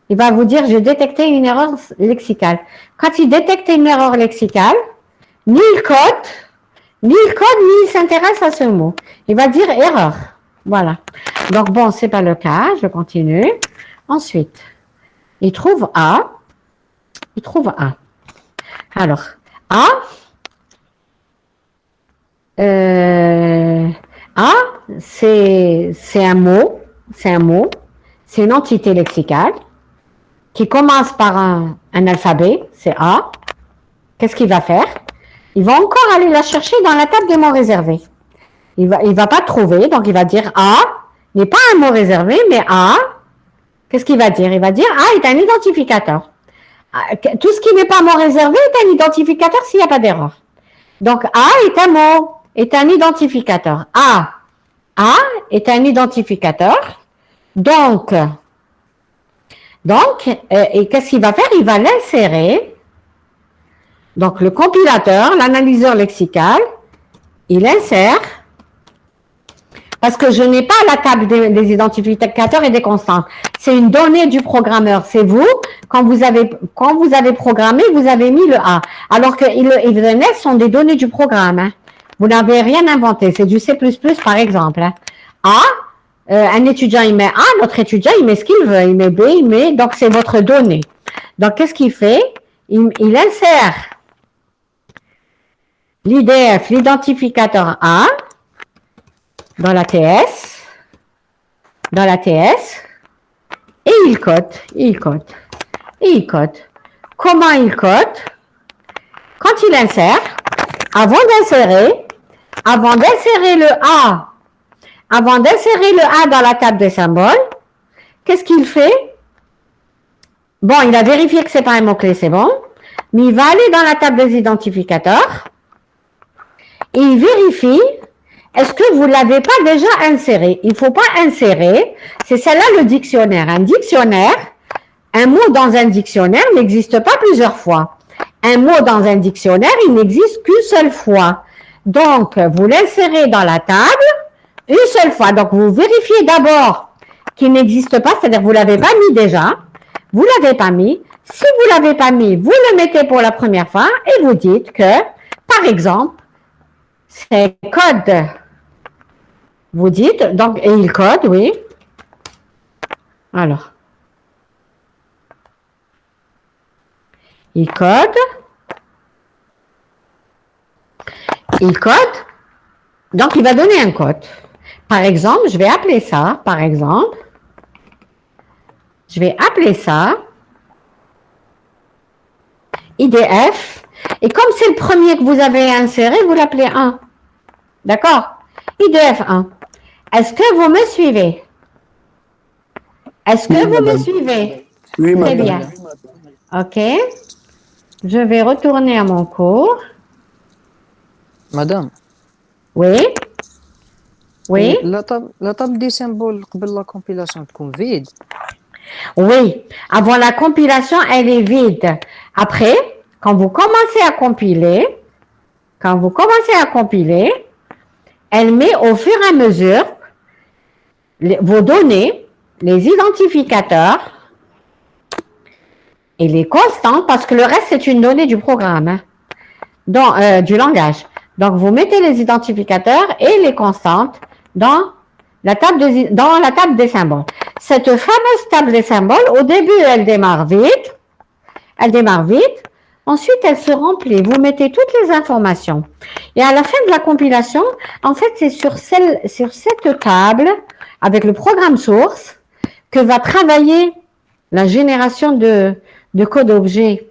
Il va vous dire, j'ai détecté une erreur lexicale. Quand il détecte une erreur lexicale, ni il code, ni il s'intéresse à ce mot. Il va dire erreur. Voilà. Donc, bon, c'est pas le cas. Je continue. Ensuite, il trouve A. Alors, A, c'est un mot, c'est une entité lexicale qui commence par un alphabet, c'est A. Qu'est-ce qu'il va faire? il va encore aller la chercher dans la table des mots réservés. Il va pas trouver, donc il va dire A n'est pas un mot réservé, mais A, qu'est-ce qu'il va dire? Il va dire A est un identificateur. Tout ce qui n'est pas mot réservé est un identificateur s'il n'y a pas d'erreur. Donc A est un mot, est un identificateur. A est un identificateur. Donc, et qu'est-ce qu'il va faire? Il va l'insérer. Donc, le compilateur, l'analyseur lexical, il insère, parce que je n'ai pas la table des identificateurs et des constantes. C'est une donnée du programmeur. C'est vous, quand vous avez programmé, vous avez mis le A. Alors que les NS sont des données du programme. Hein. Vous n'avez rien inventé. C'est du C++, par exemple. Hein. A, un étudiant, il met A, l'autre étudiant, il met ce qu'il veut. Il met B, il met... Donc, c'est votre donnée. Donc, qu'est-ce qu'il fait? Il insère l'IDF, l'identificateur A, dans la TS, et il code. Comment il code? Quand il insère, avant d'insérer le A, dans la table des symboles, qu'est-ce qu'il fait? Bon, il a vérifié que c'est pas un mot-clé, c'est bon, mais il va aller dans la table des identificateurs et il vérifie. Est-ce que vous ne l'avez pas déjà inséré? Il ne faut pas insérer. C'est celle-là le dictionnaire. Un dictionnaire, un mot dans un dictionnaire n'existe pas plusieurs fois. Un mot dans un dictionnaire, il n'existe qu'une seule fois. Donc, vous l'insérez dans la table une seule fois. Donc, vous vérifiez d'abord qu'il n'existe pas, c'est-à-dire que vous ne l'avez pas mis déjà. Vous ne l'avez pas mis. Si vous ne l'avez pas mis, vous le mettez pour la première fois et vous dites que, par exemple, c'est code. Vous dites, donc, et il code, oui. Alors. Il code. Donc, il va donner un code. Par exemple, je vais appeler ça, IDF. Et comme c'est le premier que vous avez inséré, vous l'appelez 1. D'accord? IDF 1. Est-ce que vous me suivez? Oui, très bien. OK. Je vais retourner à mon cours.
Madame.
Oui.
La table des symboles avant la compilation تكون vide.
Oui. Avant la compilation, elle est vide. Après, quand vous commencez à compiler, elle met au fur et à mesure vos données, les identificateurs et les constantes, parce que le reste, c'est une donnée du programme, hein, du langage. Donc, vous mettez les identificateurs et les constantes dans la table des symboles. Cette fameuse table des symboles, au début, elle démarre vite. Ensuite, elle se remplit. Vous mettez toutes les informations. Et à la fin de la compilation, en fait, c'est sur cette table, avec le programme source, que va travailler la génération de code objet.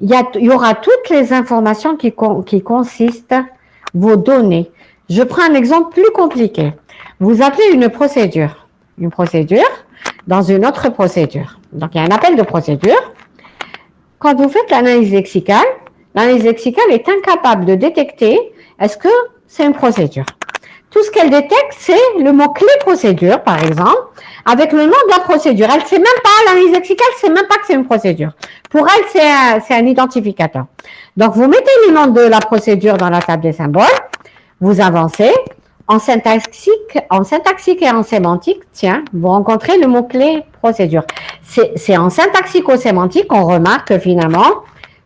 Il y aura toutes les informations qui consistent, vos données. Je prends un exemple plus compliqué. Vous appelez une procédure dans une autre procédure. Donc, il y a un appel de procédure. Quand vous faites l'analyse lexicale est incapable de détecter est-ce que c'est une procédure. Tout ce qu'elle détecte, c'est le mot-clé procédure, par exemple, avec le nom de la procédure. Elle ne sait même pas, l'analyse lexicale ne sait même pas que c'est une procédure. Pour elle, c'est un identificateur. Donc, vous mettez le nom de la procédure dans la table des symboles, vous avancez, en syntaxique et en sémantique, tiens, vous rencontrez le mot-clé procédure. C'est en syntaxico-sémantique qu'on remarque que finalement,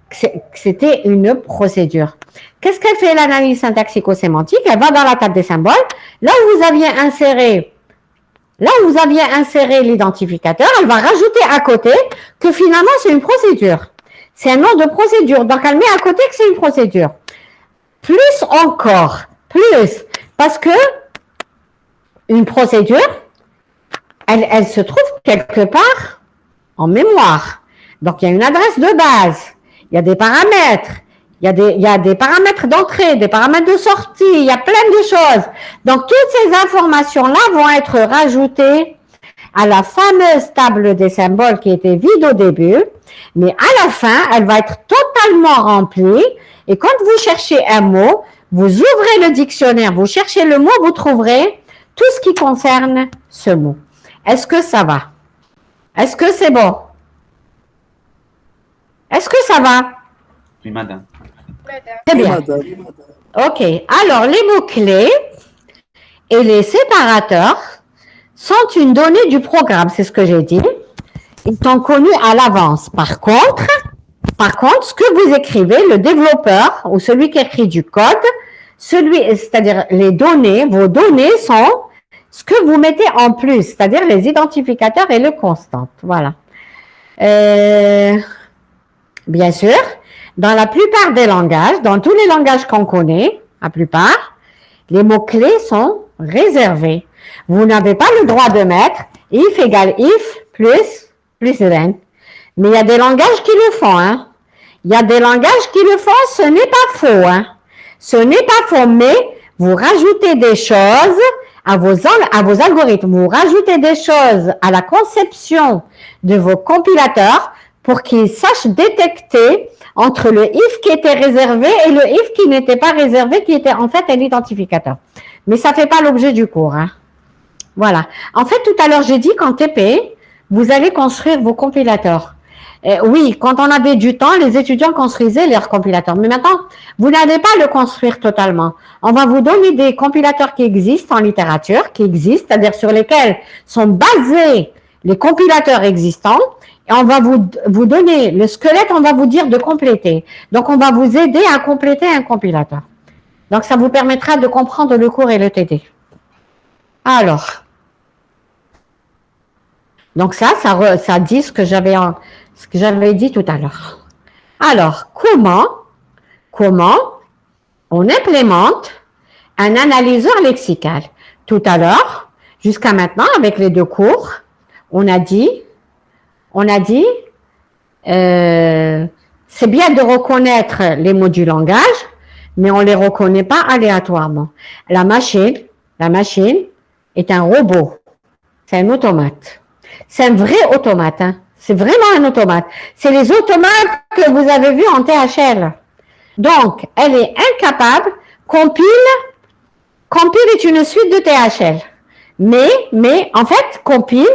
que c'était une procédure. Qu'est-ce qu'elle fait l'analyse syntaxico-sémantique? Elle va dans la table des symboles. Là où vous aviez inséré l'identificateur, elle va rajouter à côté que finalement c'est une procédure. C'est un nom de procédure. Donc elle met à côté que c'est une procédure. Plus encore, parce que une procédure, elle se trouve quelque part en mémoire. Donc il y a une adresse de base, il y a des paramètres, il y a des paramètres d'entrée, des paramètres de sortie, il y a plein de choses. Donc, toutes ces informations-là vont être rajoutées à la fameuse table des symboles qui était vide au début, mais à la fin, elle va être totalement remplie. Et quand vous cherchez un mot, vous ouvrez le dictionnaire, vous cherchez le mot, vous trouverez tout ce qui concerne ce mot. Est-ce que ça va? Est-ce que c'est bon? Est-ce que ça va?
Oui, madame.
Très bien. OK. Alors, les mots-clés et les séparateurs sont une donnée du programme, c'est ce que j'ai dit. Ils sont connus à l'avance. Par contre, ce que vous écrivez, le développeur ou celui qui écrit du code, c'est-à-dire les données, vos données sont ce que vous mettez en plus, c'est-à-dire les identificateurs et le constant. Voilà. Bien sûr, dans la plupart des langages, dans tous les langages qu'on connaît, la plupart, les mots-clés sont réservés. Vous n'avez pas le droit de mettre if égale if plus then. Mais il y a des langages qui le font. Hein. Il y a des langages qui le font, ce n'est pas faux. Hein. Ce n'est pas faux, mais vous rajoutez des choses à vos algorithmes. Vous rajoutez des choses à la conception de vos compilateurs pour qu'ils sachent détecter entre le if qui était réservé et le if qui n'était pas réservé, qui était en fait un identificateur. Mais ça ne fait pas l'objet du cours. Hein. Voilà. En fait, tout à l'heure, j'ai dit qu'en TP, vous allez construire vos compilateurs. Oui, quand on avait du temps, les étudiants construisaient leurs compilateurs. Mais maintenant, vous n'allez pas le construire totalement. On va vous donner des compilateurs qui existent en littérature, c'est-à-dire sur lesquels sont basés les compilateurs existants. Et on va vous donner le squelette, on va vous dire de compléter. Donc, on va vous aider à compléter un compilateur. Donc, ça vous permettra de comprendre le cours et le TD. Alors, donc ça dit ce que j'avais dit tout à l'heure. Alors, comment on implémente un analyseur lexical? Tout à l'heure, jusqu'à maintenant, avec les deux cours, on a dit, c'est bien de reconnaître les mots du langage, mais on ne les reconnaît pas aléatoirement. La machine est un robot, c'est un automate. C'est un vrai automate, hein. C'est vraiment un automate. C'est les automates que vous avez vus en THL. Donc, elle est incapable, compile est une suite de THL. Mais en fait, compile,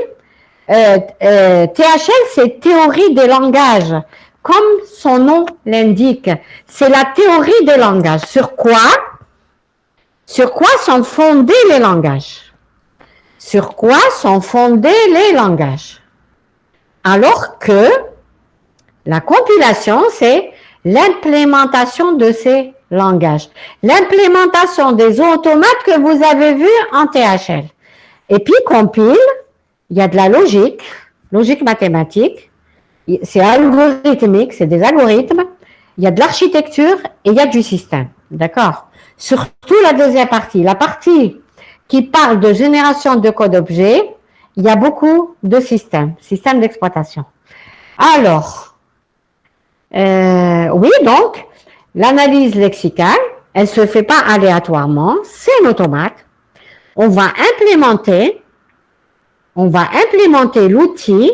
THL, c'est théorie des langages. Comme son nom l'indique, c'est la théorie des langages. Sur quoi sont fondés les langages? Sur quoi sont fondés les langages? Alors que la compilation, c'est l'implémentation de ces langages. L'implémentation des automates que vous avez vus en THL. Et puis, compile, il y a de la logique mathématique, c'est algorithmique, c'est des algorithmes, il y a de l'architecture et il y a du système. D'accord? Surtout la deuxième partie. La partie qui parle de génération de code objet, il y a beaucoup de systèmes d'exploitation. Alors, oui, donc, l'analyse lexicale, elle ne se fait pas aléatoirement, c'est un automate. On va implémenter l'outil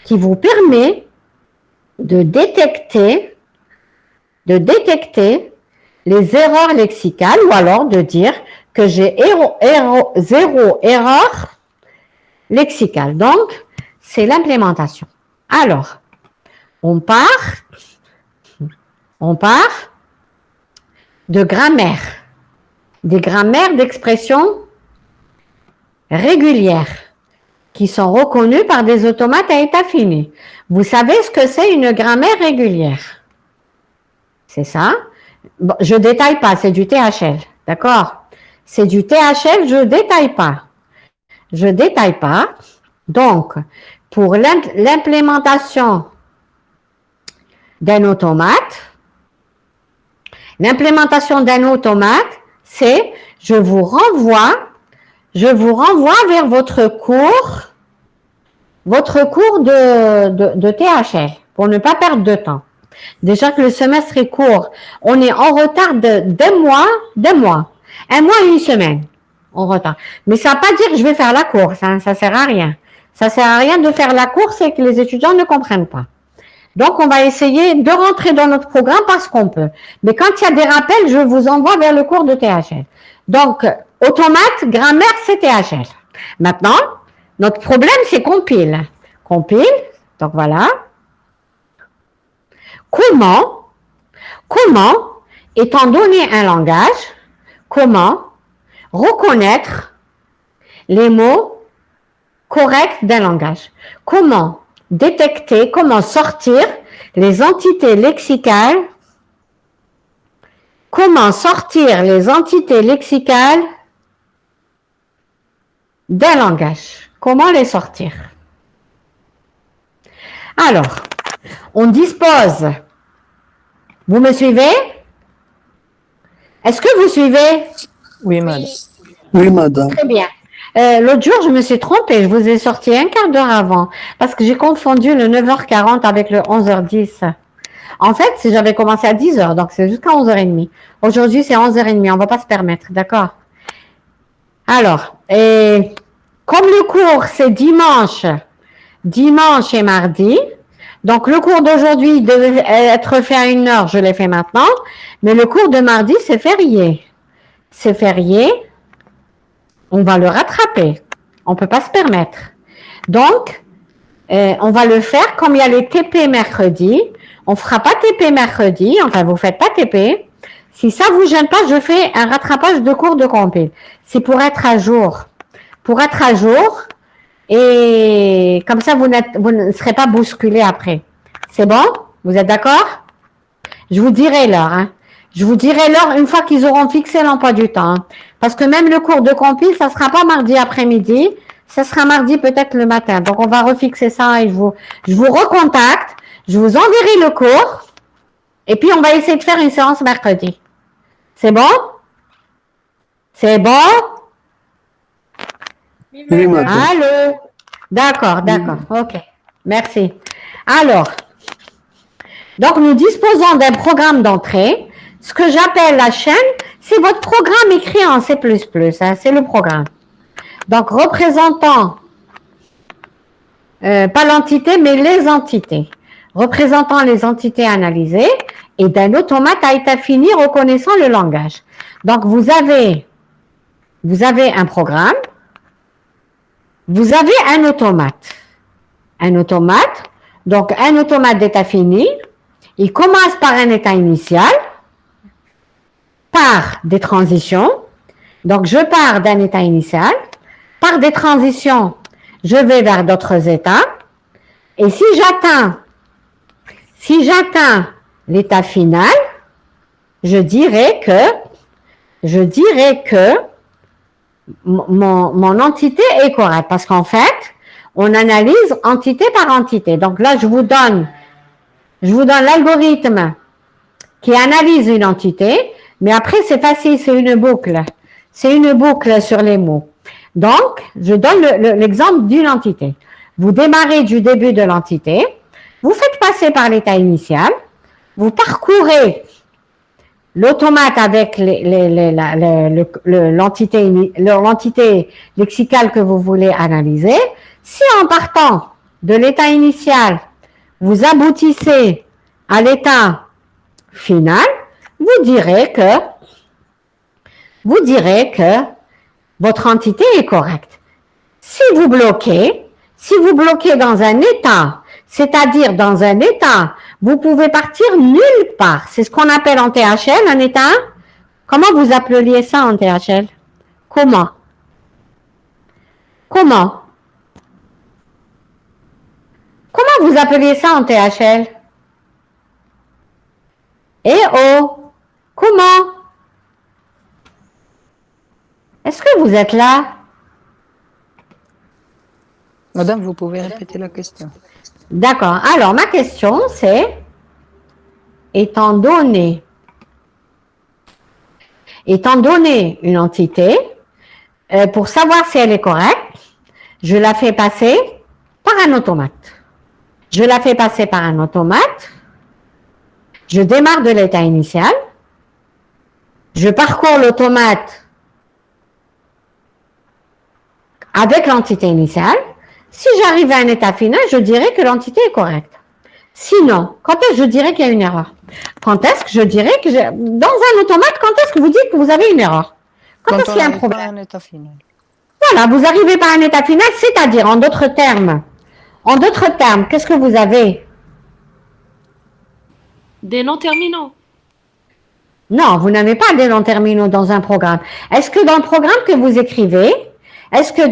qui vous permet de détecter les erreurs lexicales ou alors de dire que j'ai zéro erreur lexicale. Donc, c'est l'implémentation. Alors, on part de grammaire, des grammaires d'expression régulières qui sont reconnues par des automates à état fini. Vous savez ce que c'est une grammaire régulière? C'est ça? Bon, je ne détaille pas, c'est du THL, d'accord? C'est du THL, je ne détaille pas. Donc, pour l'implémentation d'un automate, c'est je vous renvoie vers votre cours de THL pour ne pas perdre de temps. Déjà que le semestre est court. On est en retard de 2 mois. 1 mois et 1 semaine en retard. Mais ça ne veut pas dire que je vais faire la course. Hein, ça ne sert à rien. Ça ne sert à rien de faire la course et que les étudiants ne comprennent pas. Donc, on va essayer de rentrer dans notre programme parce qu'on peut. Mais quand il y a des rappels, je vous envoie vers le cours de THL. Donc, automate, grammaire, c'est THL. Maintenant, notre problème, c'est compile. Compile, donc voilà. Comment, étant donné un langage, comment reconnaître les mots corrects d'un langage? Comment détecter, comment sortir les entités lexicales? Comment sortir les entités lexicales d'un langage? Comment les sortir? Alors, on dispose. Vous me suivez? Est-ce que vous suivez?
Oui, madame.
Oui, madame.
Très bien. L'autre jour, je me suis trompée. Je vous ai sorti un quart d'heure avant parce que j'ai confondu le 9h40 avec le 11h10. En fait, si j'avais commencé à 10h, donc c'est jusqu'à 11h30. Aujourd'hui, c'est 11h30. On ne va pas se permettre, d'accord? Alors, comme le cours, c'est dimanche et mardi, donc le cours d'aujourd'hui devait être fait à 1h, je l'ai fait maintenant, mais le cours de mardi, c'est férié. C'est férié, on va le rattraper. On ne peut pas se permettre. Donc, on va le faire comme il y a les TP mercredi. On ne fera pas TP mercredi, enfin, vous ne faites pas TP. Si ça ne vous gêne pas, je fais un rattrapage de cours de compil. C'est pour être à jour. Pour être à jour, et comme ça, vous ne serez pas bousculé après. C'est bon? Vous êtes d'accord? Je vous dirai l'heure. Hein. Je vous dirai l'heure une fois qu'ils auront fixé l'emploi du temps. Hein. Parce que même le cours de compil, ça ne sera pas mardi après-midi. Ça sera mardi peut-être le matin. Donc, on va refixer ça et je vous recontacte. Je vous enverrai le cours. Et puis, on va essayer de faire une séance mercredi. C'est bon? C'est bon?
Oui, madame.
Allô? D'accord. OK. Merci. Alors, donc nous disposons d'un programme d'entrée. Ce que j'appelle la chaîne, c'est votre programme écrit en C++. Hein, c'est le programme. Donc, représentant, pas l'entité, mais les entités. Représentant les entités analysées et d'un automate à état fini reconnaissant le langage. Donc, vous avez un programme. Vous avez un automate. Un automate, donc un automate d'état fini, il commence par un état initial, par des transitions. Donc, je pars d'un état initial, par des transitions, je vais vers d'autres états. Et si j'atteins l'état final, je dirais que mon entité est correcte. Parce qu'en fait, on analyse entité par entité. Donc là, je vous donne l'algorithme qui analyse une entité, mais après, c'est facile, c'est une boucle. C'est une boucle sur les mots. Donc, je donne l'exemple d'une entité. Vous démarrez du début de l'entité, vous faites passer par l'état initial, vous parcourez l'automate avec l'entité lexicale que vous voulez analyser. Si en partant de l'état initial, vous aboutissez à l'état final, vous direz que votre entité est correcte. Si vous bloquez dans un état, c'est-à-dire dans un état, vous pouvez partir nulle part. C'est ce qu'on appelle en THL un état. Comment vous appeliez ça en THL? Comment vous appeliez ça en THL? Comment? Est-ce que vous êtes là?
Madame, vous pouvez répéter la question.
D'accord. Alors, ma question, c'est, étant donné une entité, pour savoir si elle est correcte, je la fais passer par un automate. Je démarre de l'état initial. Je parcours l'automate avec l'entité initiale. Si j'arrive à un état final, je dirais que l'entité est correcte. Sinon, quand est-ce que je dirais qu'il y a une erreur? Quand est-ce que je dirais que dans un automate, quand est-ce que vous dites que vous avez une erreur? Quand est-ce qu'il y a un problème?
Un état final.
Voilà, vous n'arrivez pas à un état final, c'est-à-dire, en d'autres termes, qu'est-ce que vous avez?
Des non terminaux.
Non, vous n'avez pas des noms terminaux dans un programme. Est-ce que dans le programme que vous écrivez, est-ce que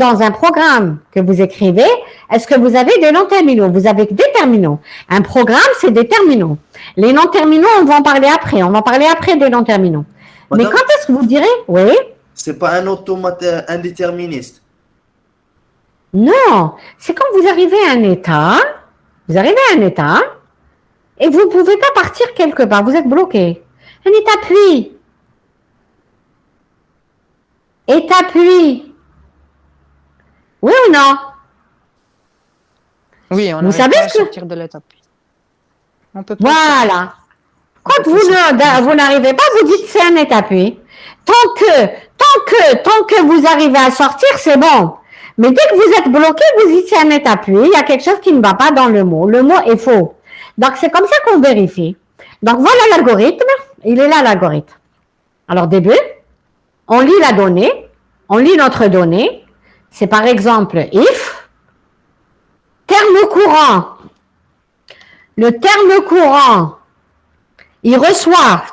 vous avez des noms terminaux? Vous avez des terminaux. Un programme, c'est des terminaux. Les noms terminaux, on va en parler après. On va parler après des noms terminaux. Mais
Madame,
quand est-ce que vous direz? Oui?
c'est pas un automate indéterministe.
Non, c'est quand vous arrivez à un état, et vous ne pouvez pas partir quelque part, vous êtes bloqué. Un état puis. État puis. Oui ou non?
Oui, on
Vous
arrive
savez
pas à
ce que-
sortir de l'étape. On peut pas
Voilà. Quand vous n'arrivez pas, vous dites c'est un état puis. Tant que vous arrivez à sortir, c'est bon. Mais dès que vous êtes bloqué, vous dites c'est un état puis. Il y a quelque chose qui ne va pas dans le mot. Le mot est faux. Donc, c'est comme ça qu'on vérifie. Donc, voilà l'algorithme. Il est là, l'algorithme. Alors, début, on lit la donnée. On lit notre donnée. C'est par exemple if. Terme courant. Le terme courant, il reçoit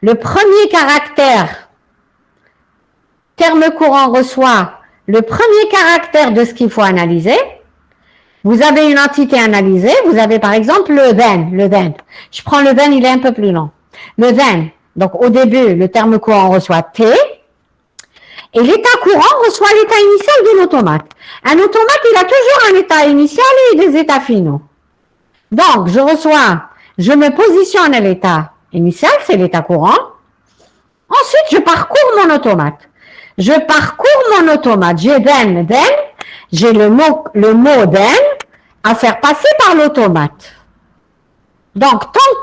le premier caractère. Terme courant reçoit le premier caractère de ce qu'il faut analyser. Vous avez une entité analysée, vous avez par exemple le then. Je prends le then, il est un peu plus long. Le then, donc au début, le terme courant reçoit T, et l'état courant reçoit l'état initial de l'automate. Un automate, il a toujours un état initial et des états finaux. Donc, je me positionne à l'état initial, c'est l'état courant. Ensuite, je parcours mon automate. J'ai then, j'ai le mot then à faire passer par l'automate. Donc, tant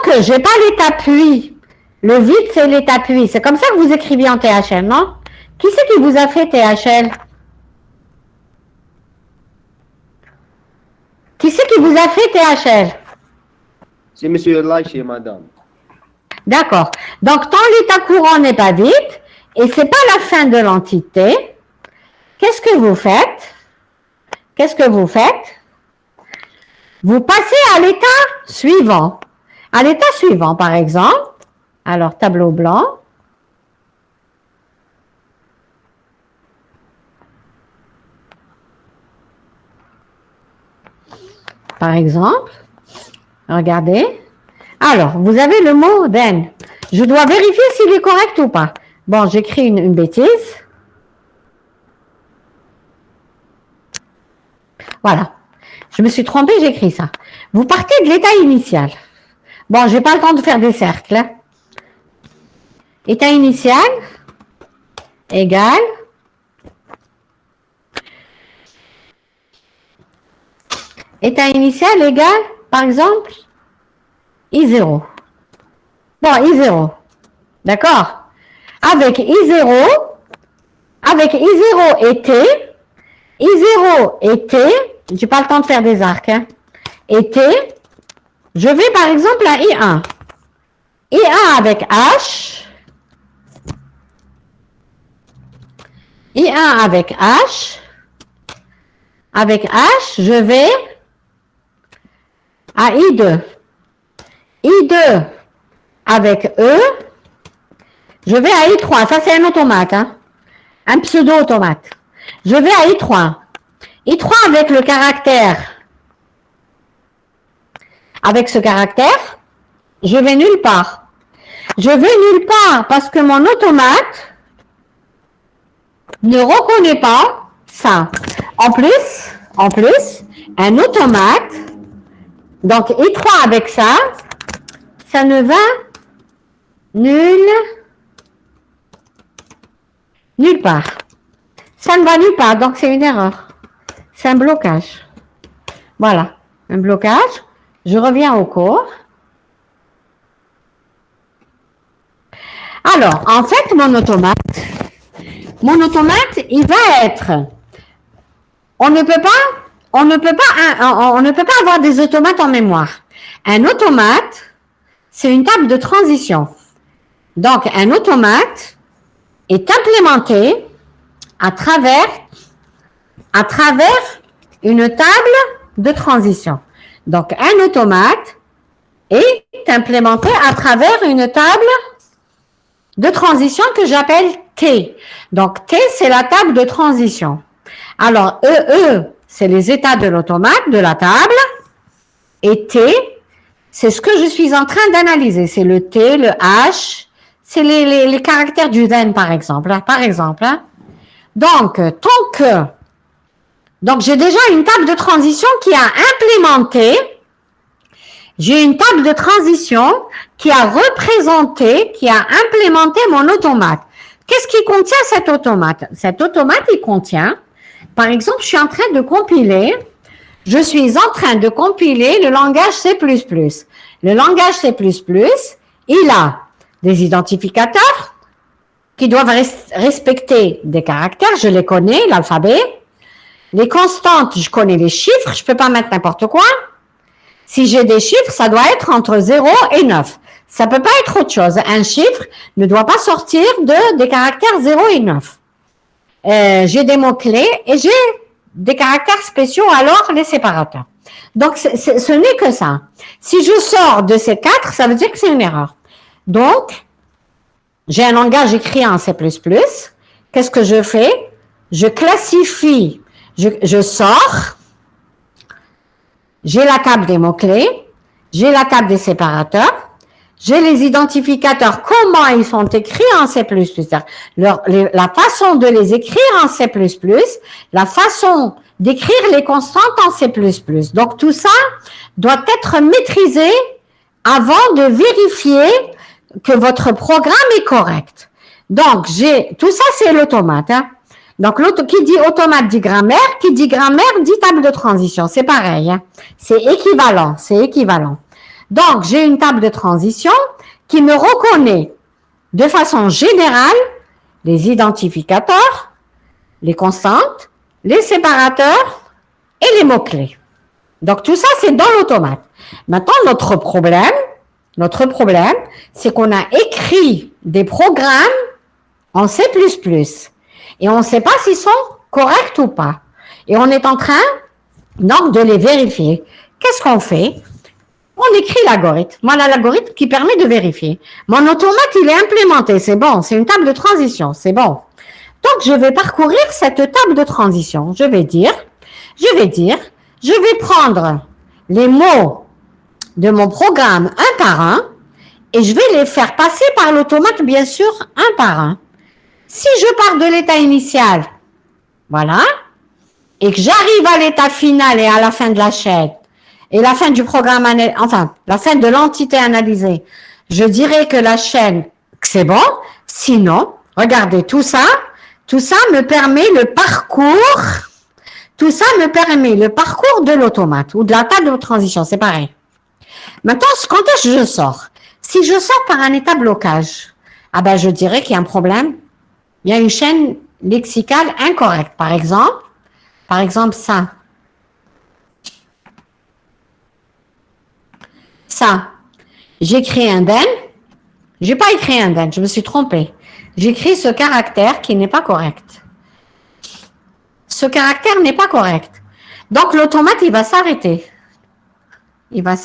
que j'ai pas l'état puis, le vide c'est l'état puis. C'est comme ça que vous écriviez en THL, non? Qui c'est qui vous a fait THL? Qui c'est qui vous a fait THL?
C'est monsieur Laichi, madame.
D'accord. Donc, tant l'état courant n'est pas vide, et c'est pas la fin de l'entité, qu'est-ce que vous faites? Vous passez à l'état suivant. À l'état suivant, par exemple. Alors, tableau blanc. Par exemple, regardez. Alors, vous avez le mot then. Je dois vérifier s'il est correct ou pas. Bon, j'écris une bêtise. Voilà. Je me suis trompée, j'écris ça. Vous partez de l'état initial. Bon, je n'ai pas le temps de faire des cercles. Hein. État initial égale par exemple, I0. Bon, I0. D'accord? Avec I0 et T, I0 et T, j'ai pas le temps de faire des arcs, hein, et T, je vais par exemple à I1. I1 avec H, avec H, je vais à I2. I2 avec E, je vais à I3. Ça, c'est un automate, hein? Un pseudo-automate. Je vais à I3. I3 avec le caractère. Avec ce caractère, je vais nulle part. Je vais nulle part parce que mon automate ne reconnaît pas ça. En plus, un automate, donc I3 avec ça, ça ne va nulle part. Ça ne va nulle part, donc c'est une erreur. C'est un blocage. Voilà, un blocage. Je reviens au cours. Alors, en fait, mon automate, il va être, on ne peut pas avoir des automates en mémoire. Un automate, c'est une table de transition. Donc, un automate est implémenté à travers une table de transition. Donc, un automate est implémenté à travers une table de transition que j'appelle T. Donc, T, c'est la table de transition. Alors, c'est les états de l'automate, de la table, et T, c'est ce que je suis en train d'analyser. C'est le T, le H, c'est les caractères du then, par exemple. Donc, donc j'ai déjà une table de transition qui a implémenté, j'ai une table de transition qui a représenté, qui a implémenté mon automate. Qu'est-ce qui contient cet automate? Cet automate, il contient, par exemple, je suis en train de compiler le langage C++. Le langage C++, il a des identificateurs qui doivent respecter des caractères, je les connais, l'alphabet. Les constantes, je connais les chiffres, je ne peux pas mettre n'importe quoi. Si j'ai des chiffres, ça doit être entre 0 et 9. Ça ne peut pas être autre chose. Un chiffre ne doit pas sortir des caractères 0 et 9. J'ai des mots-clés et j'ai des caractères spéciaux, alors les séparateurs. Donc, ce n'est que ça. Si je sors de ces 4, ça veut dire que c'est une erreur. Donc, j'ai un langage écrit en C++. Qu'est-ce que je fais? Je classifie, je sors, j'ai la table des mots-clés, j'ai la table des séparateurs, j'ai les identificateurs, comment ils sont écrits en C++, la façon de les écrire en C++, la façon d'écrire les constantes en C++. Donc, tout ça doit être maîtrisé avant de vérifier que votre programme est correct. Donc, tout ça, c'est l'automate. Hein. Donc, qui dit automate dit grammaire, qui dit grammaire dit table de transition. C'est pareil. Hein. C'est équivalent. Donc, j'ai une table de transition qui me reconnaît de façon générale les identificateurs, les constantes, les séparateurs et les mots-clés. Donc, tout ça, c'est dans l'automate. Maintenant, notre problème, c'est qu'on a écrit des programmes en C++ et on ne sait pas s'ils sont corrects ou pas. Et on est en train, donc, de les vérifier. Qu'est-ce qu'on fait? On écrit l'algorithme. Voilà l'algorithme qui permet de vérifier. Mon automate, il est implémenté. C'est bon. C'est une table de transition. C'est bon. Donc, je vais parcourir cette table de transition. Je vais prendre les mots de mon programme un par un et je vais les faire passer par l'automate, bien sûr, un par un. Si je pars de l'état initial, voilà, et que j'arrive à l'état final et à la fin de la chaîne, et la fin du programme, enfin, la fin de l'entité analysée, je dirais que la chaîne, c'est bon. Sinon, regardez, tout ça me permet le parcours de l'automate ou de la table de transition, c'est pareil. Maintenant, quand est-ce que je sors? Si je sors par un état blocage, je dirais qu'il y a un problème. Il y a une chaîne lexicale incorrecte. Par exemple, ça. Ça. J'écris un den. J'ai pas écrit un den, je me suis trompée. J'écris ce caractère qui n'est pas correct. Ce caractère n'est pas correct. Donc, l'automate, il va s'arrêter. Il va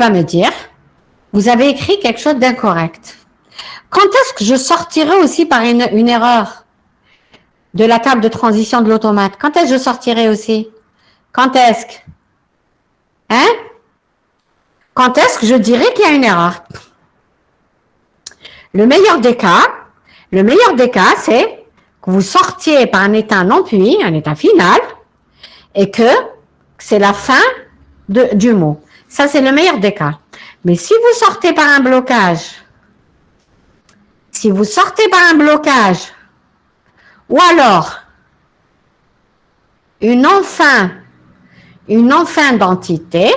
me dire, vous avez écrit quelque chose d'incorrect. Quand est-ce que je sortirai aussi par une erreur de la table de transition de l'automate? Quand est-ce que je sortirai aussi? Quand est-ce que? Hein? Quand est-ce que je dirais qu'il y a une erreur? Le meilleur des cas, c'est que vous sortiez par un état non puis, un état final, et que c'est la fin du mot. Ça, c'est le meilleur des cas. Mais si vous sortez par un blocage, ou alors une non-fin une non-fin d'entité.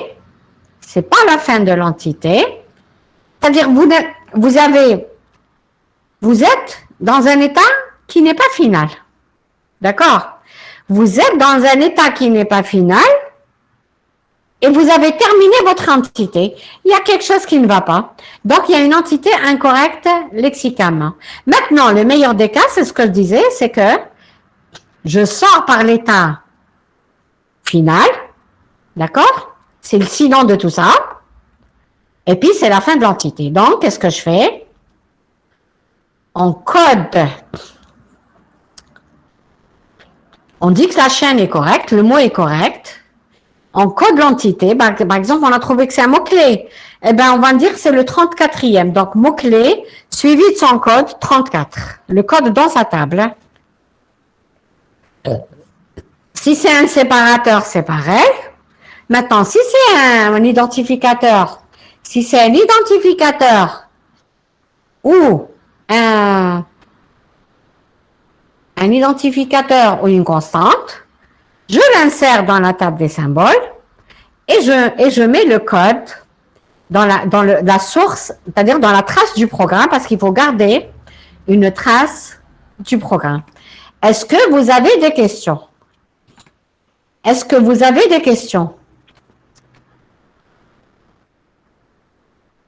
C'est pas la fin de l'entité. C'est-à-dire, vous êtes dans un état qui n'est pas final. D'accord? Vous êtes dans un état qui n'est pas final et vous avez terminé votre entité. Il y a quelque chose qui ne va pas. Donc, il y a une entité incorrecte lexicalement. Maintenant, le meilleur des cas, c'est ce que je disais, c'est que je sors par l'état final. D'accord? C'est le sinon de tout ça. Et puis, c'est la fin de l'entité. Donc, qu'est-ce que je fais? On code. On dit que la chaîne est correcte, le mot est correct. On code l'entité. Par exemple, on a trouvé que c'est un mot-clé. Eh bien, on va dire que c'est le 34e. Donc, mot-clé suivi de son code 34. Le code dans sa table. Si c'est un séparateur, c'est pareil. Maintenant, si c'est un identificateur, ou un identificateur ou une constante, je l'insère dans la table des symboles et je mets le code dans la source, c'est-à-dire dans la trace du programme, parce qu'il faut garder une trace du programme. Est-ce que vous avez des questions? Est-ce que vous avez des questions?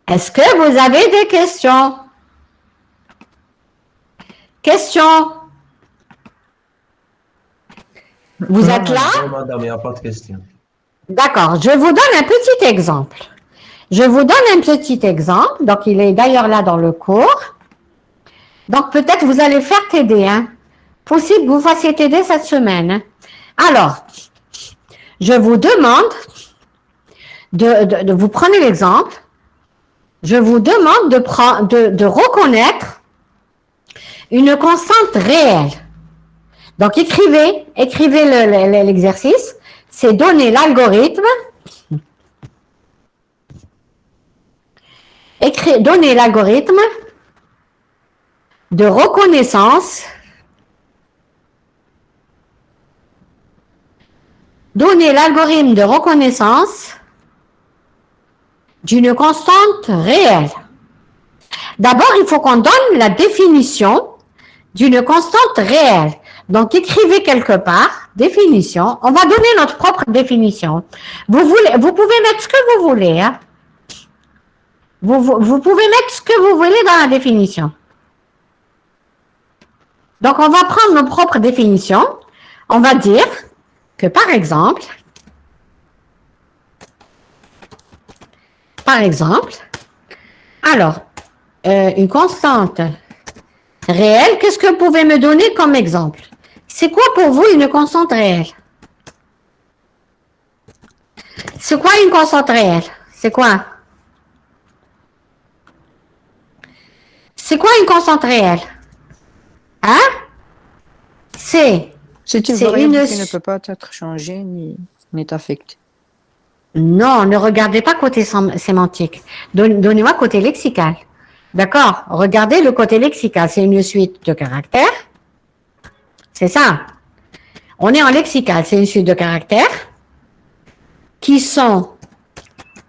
Est-ce que vous avez des questions? Questions? Vous êtes là?
Non, madame, il n'y a pas de question.
D'accord, je vous donne un petit exemple. Donc il est d'ailleurs là dans le cours. Donc peut-être vous allez faire TD. Possible que vous fassiez TD cette semaine. Alors, je vous demande vous prenez l'exemple. Je vous demande de reconnaître une constante réelle. Donc, écrivez l'exercice. C'est donner l'algorithme. Donner l'algorithme de reconnaissance. Donner l'algorithme de reconnaissance d'une constante réelle. D'abord, il faut qu'on donne la définition d'une constante réelle. Donc, écrivez quelque part, définition. On va donner notre propre définition. Vous pouvez mettre ce que vous voulez. Vous pouvez mettre ce que vous voulez dans la définition. Donc, on va prendre nos propres définitions. On va dire que, par exemple, alors, une constante réelle, qu'est-ce que vous pouvez me donner comme exemple? C'est quoi pour vous une constante réelle? C'est quoi une constante réelle? C'est quoi? C'est quoi une constante réelle? C'est
une variable qui ne peut pas être changée ni affectée.
Non, ne regardez pas côté sémantique. Donnez-moi côté lexical. D'accord? Regardez le côté lexical. C'est une suite de caractères. C'est ça. On est en lexical. C'est une suite de caractères qui sont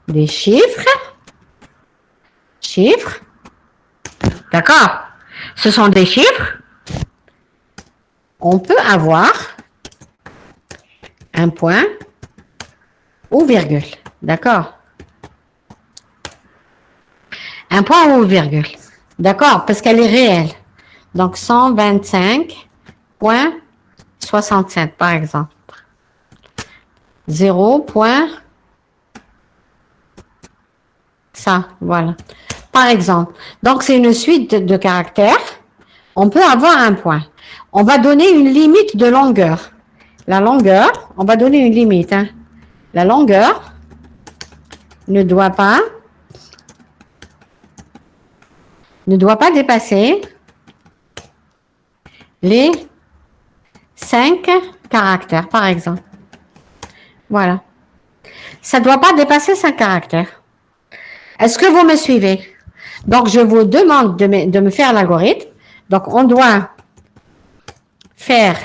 des chiffres. D'accord? Ce sont des chiffres. On peut avoir un point ou virgule. D'accord? Un point ou virgule. D'accord? Parce qu'elle est réelle. Donc, 125.67, par exemple. 0. Ça, voilà. Par exemple. Donc, c'est une suite de caractères. On peut avoir un point. On va donner une limite de longueur. La longueur, on va donner une limite. La longueur ne doit pas dépasser les 5 caractères, par exemple. Voilà. Ça ne doit pas dépasser 5 caractères. Est-ce que vous me suivez? Donc, je vous demande de me faire l'algorithme. Donc, on doit faire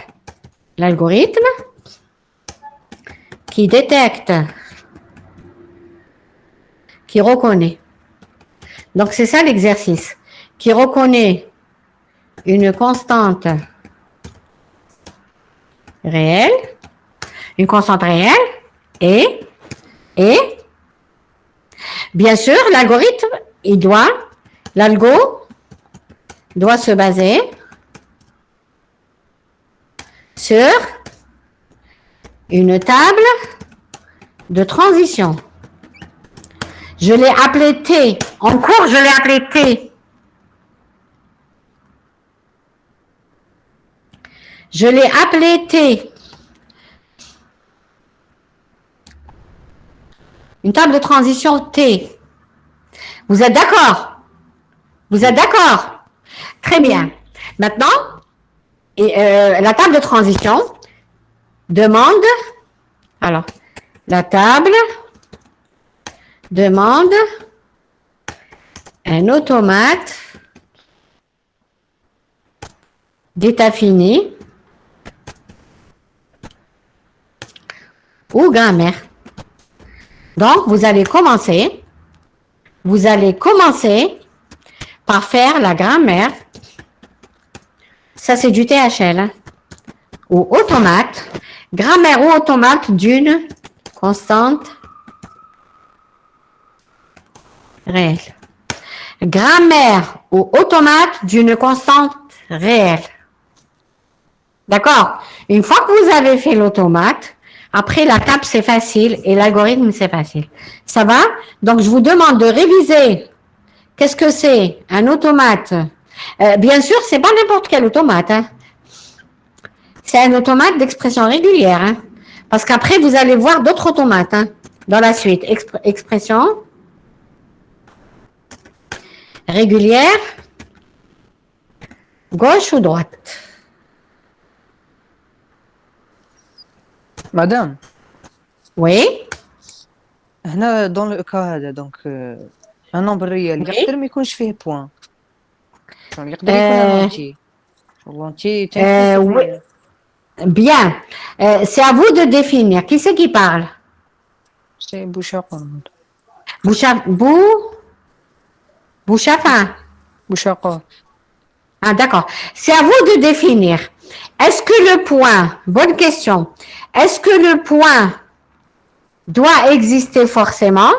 l'algorithme qui détecte, qui reconnaît. Donc, c'est ça l'exercice. Qui reconnaît une constante réelle, une constante réelle, et bien sûr, l'algorithme, l'algo doit se baser sur une table de transition. Je l'ai appelé T. En cours, je l'ai appelé T. Je l'ai appelé T. Une table de transition T. Vous êtes d'accord? Vous êtes d'accord? Très bien. Maintenant, la table de transition demande, alors, la table demande un automate d'état fini ou grammaire. Donc, vous allez commencer par faire la grammaire. Ça, c'est du THL. Hein, ou automate. Grammaire ou automate d'une constante réelle. Grammaire ou automate d'une constante réelle. D'accord? Une fois que vous avez fait l'automate, après la table c'est facile et l'algorithme c'est facile. Ça va? Donc je vous demande de réviser. Qu'est-ce que c'est un automate? Bien sûr, c'est pas n'importe quel automate. Hein. C'est un automate d'expression régulière. Hein. Parce qu'après vous allez voir d'autres automates hein, dans la suite. Expression régulière, gauche ou droite?
Madame,
Oui.
هنا dans le cas هذا donc un nombre réel
Oui.
يقدر ما يكونش فيه point. يقدر يكون un entier. L'entier
Oui. Bien. C'est à vous de définir. Qui c'est qui parle?
c'est Bouchaqo.
Bouchafin.
Bouchaqo.
Ah, d'accord. C'est à vous de définir. Est-ce que le point, bonne question, est-ce que le point doit exister forcément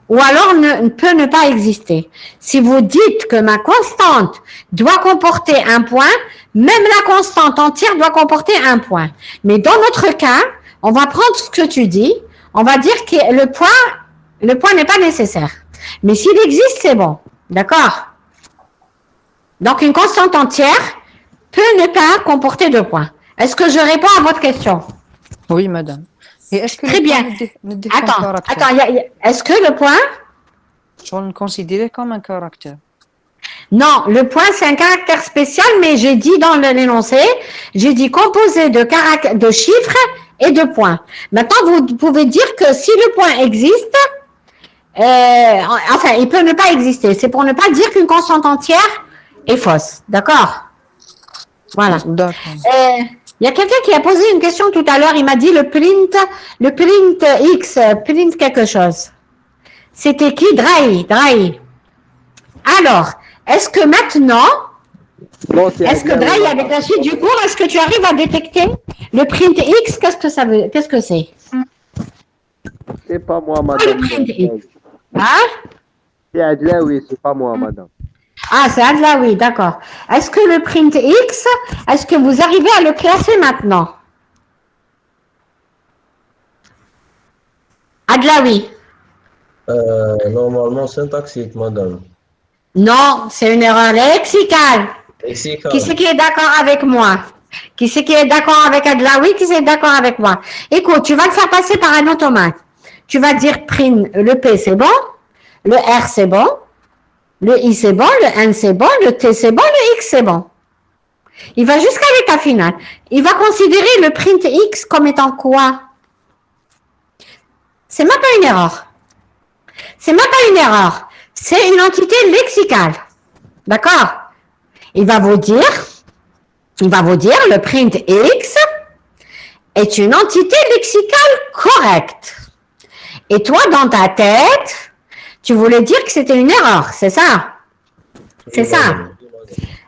ou alors peut ne pas exister? Si vous dites que ma constante doit comporter un point, même la constante entière doit comporter un point. Mais dans notre cas, on va prendre ce que tu dis, on va dire que le point n'est pas nécessaire. Mais s'il existe, c'est bon. D'accord? Donc, une constante entière peut ne pas comporter de points. Est-ce que je réponds à votre question?
Oui, madame. Et est-ce que
Très
le
bien.
point ne défend caractère?
Attends, est-ce que le point?
Je le considérer comme un caractère.
Non, le point, c'est un caractère spécial, mais j'ai dit dans l'énoncé, j'ai dit composé de chiffres et de points. Maintenant, vous pouvez dire que si le point existe, enfin, il peut ne pas exister. C'est pour ne pas dire qu'une constante entière est fausse. D'accord? Voilà.
D'accord.
Il y a quelqu'un qui a posé une question tout à l'heure. Il m'a dit le print X, print quelque chose. C'était qui? Dry. Alors, est-ce que maintenant, est-ce que Dry, avec la suite du cours, est-ce que tu arrives à détecter le print X? Qu'est-ce que ça veut? Qu'est-ce que c'est?
C'est pas moi,
Le
madame.
print X. Hein?
C'est Adlaoui, c'est pas moi, madame.
Ah, c'est Adlaoui, d'accord. Est-ce que le print X, est-ce que vous arrivez à le classer maintenant? Adlaoui.
Normalement, syntaxique, madame.
Non, c'est une erreur lexicale.
Lexical.
Qui c'est qui est d'accord avec moi? Qui c'est qui est d'accord avec Adlaoui? Qui c'est d'accord avec moi? Écoute, tu vas le faire passer par un automate. Tu vas dire print, le P c'est bon, le R c'est bon, le I c'est bon, le N c'est bon, le T c'est bon, le X c'est bon. Il va jusqu'à l'état final. Il va considérer le print X comme étant quoi? C'est même pas une erreur. C'est même pas une erreur. C'est une entité lexicale. D'accord? Il va vous dire le print X est une entité lexicale correcte. Et toi, dans ta tête, tu voulais dire que c'était une erreur, c'est ça? C'est ça.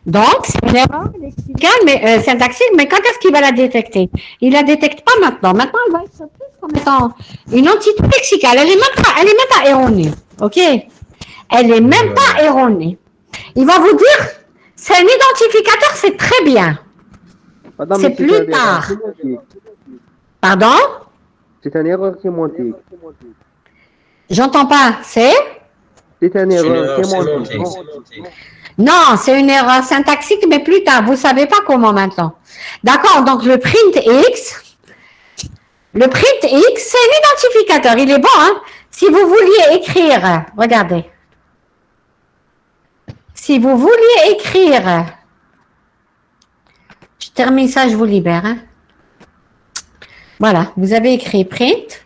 Donc, c'est une erreur lexicale, mais syntaxique, mais quand est-ce qu'il va la détecter? Il la détecte pas maintenant. Maintenant, elle va être prise comme étant une entité lexicale. Elle est même pas erronée. OK? Elle est même pas erronée. Il va vous dire, c'est un identificateur, c'est très bien.
Madame,
C'est
mais
plus
une erreur
tard.
sémantique.
Pardon?
C'est une erreur sémantique.
J'entends pas. C'est?
C'est une
C'est une
erreur
erreur
sémantique.
sémantique.
Non, c'est une erreur syntaxique, mais plus tard. Vous savez pas comment maintenant. D'accord, donc le print X, c'est un identificateur. Il est bon, hein? Si vous vouliez écrire, regardez. Si vous vouliez écrire, je termine ça, je vous libère. Hein? Voilà, vous avez écrit print,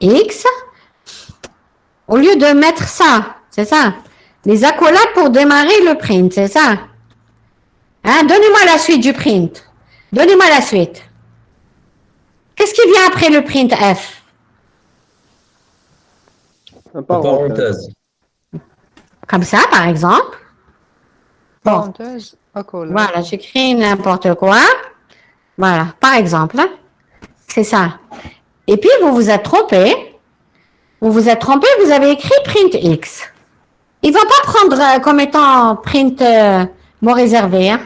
X, au lieu de mettre ça, c'est ça, les accolades pour démarrer le print, c'est ça. Hein? Donnez-moi la suite du print. Donnez-moi la suite. Qu'est-ce qui vient après le print F?
Un parenthèse.
Parenthèse.
Comme ça, par exemple. Bon,
Parenthèse, accolade.
voilà, j'écris n'importe quoi. Voilà, par exemple. Hein. C'est ça. Et puis, vous vous êtes trompé. Vous avez écrit print X. Il ne va pas prendre comme étant print mot réservé. Hein.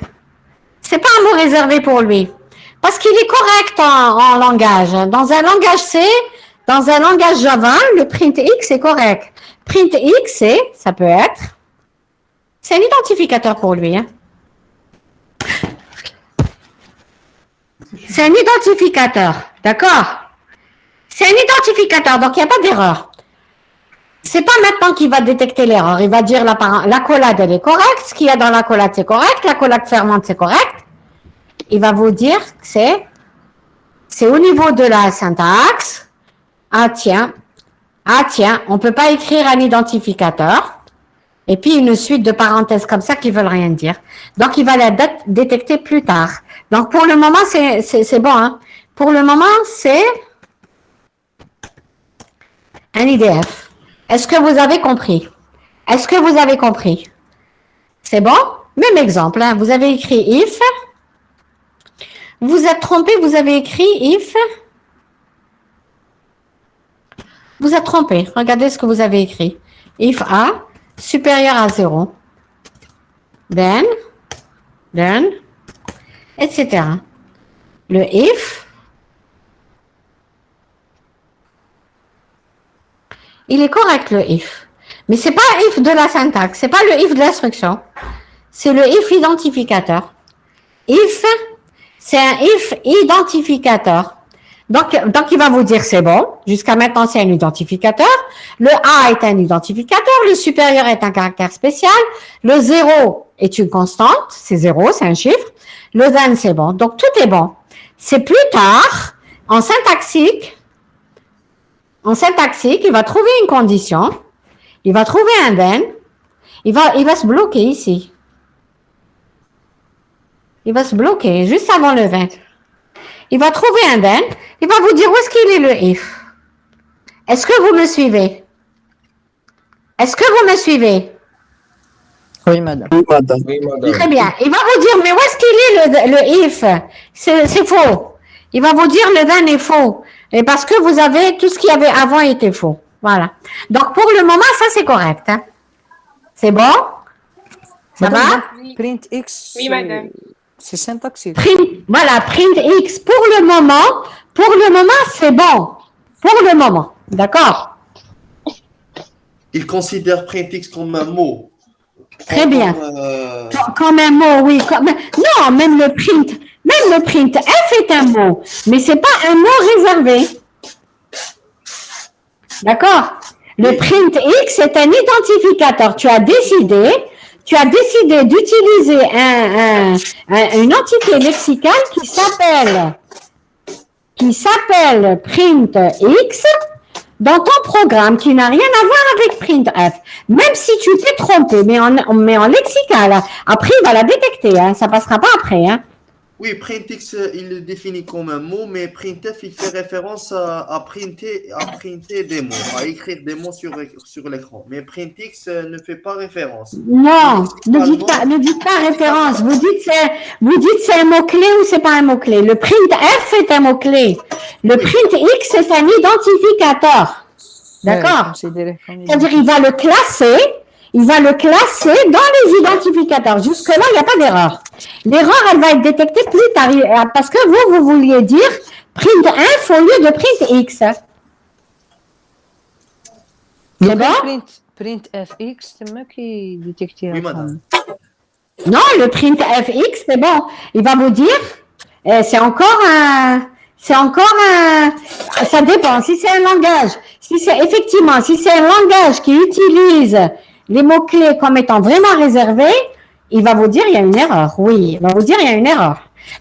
C'est pas un mot réservé pour lui. Parce qu'il est correct en langage. Dans un langage C, dans un langage Java, le print X est correct. Print X, ça peut être, c'est un identificateur pour lui. Hein. C'est un identificateur, d'accord? C'est un identificateur, donc il n'y a pas d'erreur. C'est pas maintenant qu'il va détecter l'erreur. Il va dire l'accolade, elle est correcte. Ce qu'il y a dans l'accolade, c'est correct. L'accolade fermante, c'est correct. Il va vous dire que c'est au niveau de la syntaxe. Ah tiens, on peut pas écrire un identificateur. Et puis une suite de parenthèses comme ça qui veulent rien dire. Donc il va la détecter plus tard. Donc pour le moment, c'est bon. Hein. Pour le moment, c'est un IDF. Est-ce que vous avez compris? C'est bon? Même exemple. Hein. Vous avez écrit if. Vous êtes trompé, vous avez écrit if. Vous êtes trompé. Regardez ce que vous avez écrit. If A supérieur à 0. Then, etc. Le if, il est correct le if. Mais c'est pas if de la syntaxe, c'est pas le if de l'instruction. C'est le if identificateur. If, c'est un if identificateur. Donc, il va vous dire c'est bon. Jusqu'à maintenant, c'est un identificateur. Le A est un identificateur. Le supérieur est un caractère spécial. Le 0 est une constante. C'est 0, c'est un chiffre. Le then, c'est bon. Donc, tout est bon. C'est plus tard, en syntaxique, il va trouver une condition. Il va trouver un then. Il va se bloquer ici. Il va se bloquer juste avant le then. Il va trouver un then. Il va vous dire où est-ce qu'il est le if. Est-ce que vous me suivez?
Oui, madame.
Oui, madame.
Oui, madame.
Très bien. Il va vous dire, mais où est-ce qu'il est le if? C'est faux. Il va vous dire le then est faux. Et parce que vous avez, tout ce qu'il y avait avant était faux. Voilà. Donc, pour le moment, ça, c'est correct. Hein. C'est bon? Ça
Madame,
va?
donc, print X,
Oui, madame.
c'est syntaxique.
Voilà, print X. Pour le moment, c'est bon. Pour le moment. D'accord?
Il considère print X comme un mot.
Très bien.
Comme,
Comme un mot, oui. Non, même le print F est un mot, mais c'est pas un mot réservé. D'accord? Le print X est un identificateur. Tu as décidé d'utiliser une entité lexicale qui s'appelle print X dans ton programme qui n'a rien à voir avec printf, même si tu t'es trompé, mais en lexical, après il va la détecter, hein, ça passera pas après. Hein.
Oui, printx, il le définit comme un mot, mais printf, il fait référence à printer des mots, à écrire des mots sur l'écran. Mais printx ne fait pas référence.
Non, ne dites pas référence. Vous dites c'est un mot-clé ou c'est pas un mot-clé. Le printf est un mot-clé. Le printx est un identificateur. D'accord? C'est-à-dire il va le classer dans les identificateurs. Jusque-là, il n'y a pas d'erreur. L'erreur, elle va être détectée plus tard, parce que vous vouliez dire printf au lieu de printx. C'est bon?
printfx تما كيديتيكتيها.
Oui, madame.
Non, le printfx, c'est bon. Il va vous dire, c'est encore un, ça dépend. Si c'est un langage, si c'est un langage qui utilise les mots-clés comme étant vraiment réservés, il va vous dire il y a une erreur. Oui, il va vous dire il y a une erreur.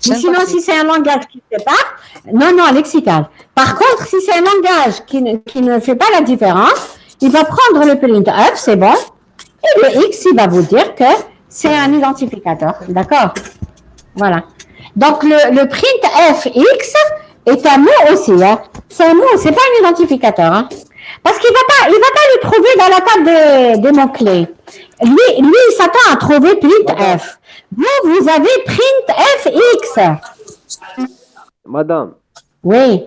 Mais sinon, si c'est un langage qui ne fait pas, non, lexical. Par contre, si c'est un langage qui ne fait pas la différence, il va prendre le printf, c'est bon, et le x, il va vous dire que c'est un identificateur. D'accord? Voilà. Donc, le printfx est un mot aussi. Hein. C'est un mot, c'est pas un identificateur. Hein. Parce qu'il va pas le trouver dans la table des mots-clés. Lui, il s'attend à trouver printf. Vous avez printfx.
Madame,
Oui.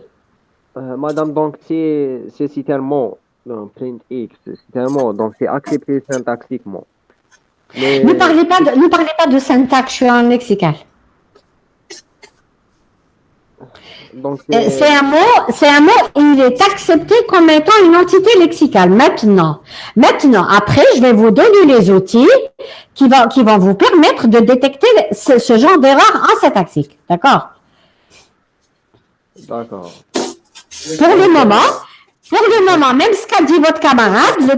madame, donc c'est un mot. Non, printx, c'est un mot, donc c'est accepté syntaxiquement. Mais
Ne parlez pas de syntaxe, je suis en lexical.
donc
C'est un mot, il est accepté comme étant une entité lexicale. Maintenant, après, je vais vous donner les outils qui vont vous permettre de détecter ce genre d'erreur en syntaxique. D'accord?
D'accord.
Pour le moment, même ce qu'a dit votre camarade, le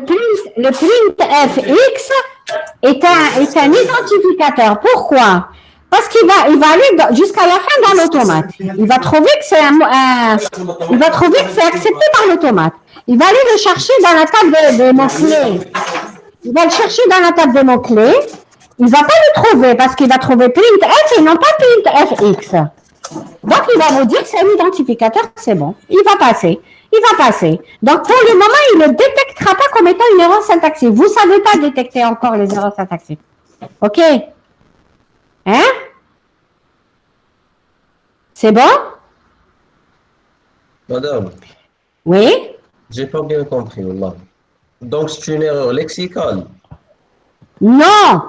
printfx est un identificateur. Pourquoi? Parce qu'il va aller jusqu'à la fin dans l'automate. Il va trouver que c'est accepté par l'automate. Il va aller le chercher dans la table des mots-clés. Il va le chercher dans la table des mots-clés. Il ne va pas le trouver parce qu'il va trouver printf et non pas printfx. Donc, il va vous dire que c'est un identificateur, c'est bon. Il va passer. Donc, pour le moment, il ne le détectera pas comme étant une erreur syntaxique. Vous ne savez pas détecter encore les erreurs syntaxiques. OK? Hein? C'est bon?
Madame,
Oui?
j'ai pas bien compris, wallah. Donc, c'est une erreur lexicale.
Non!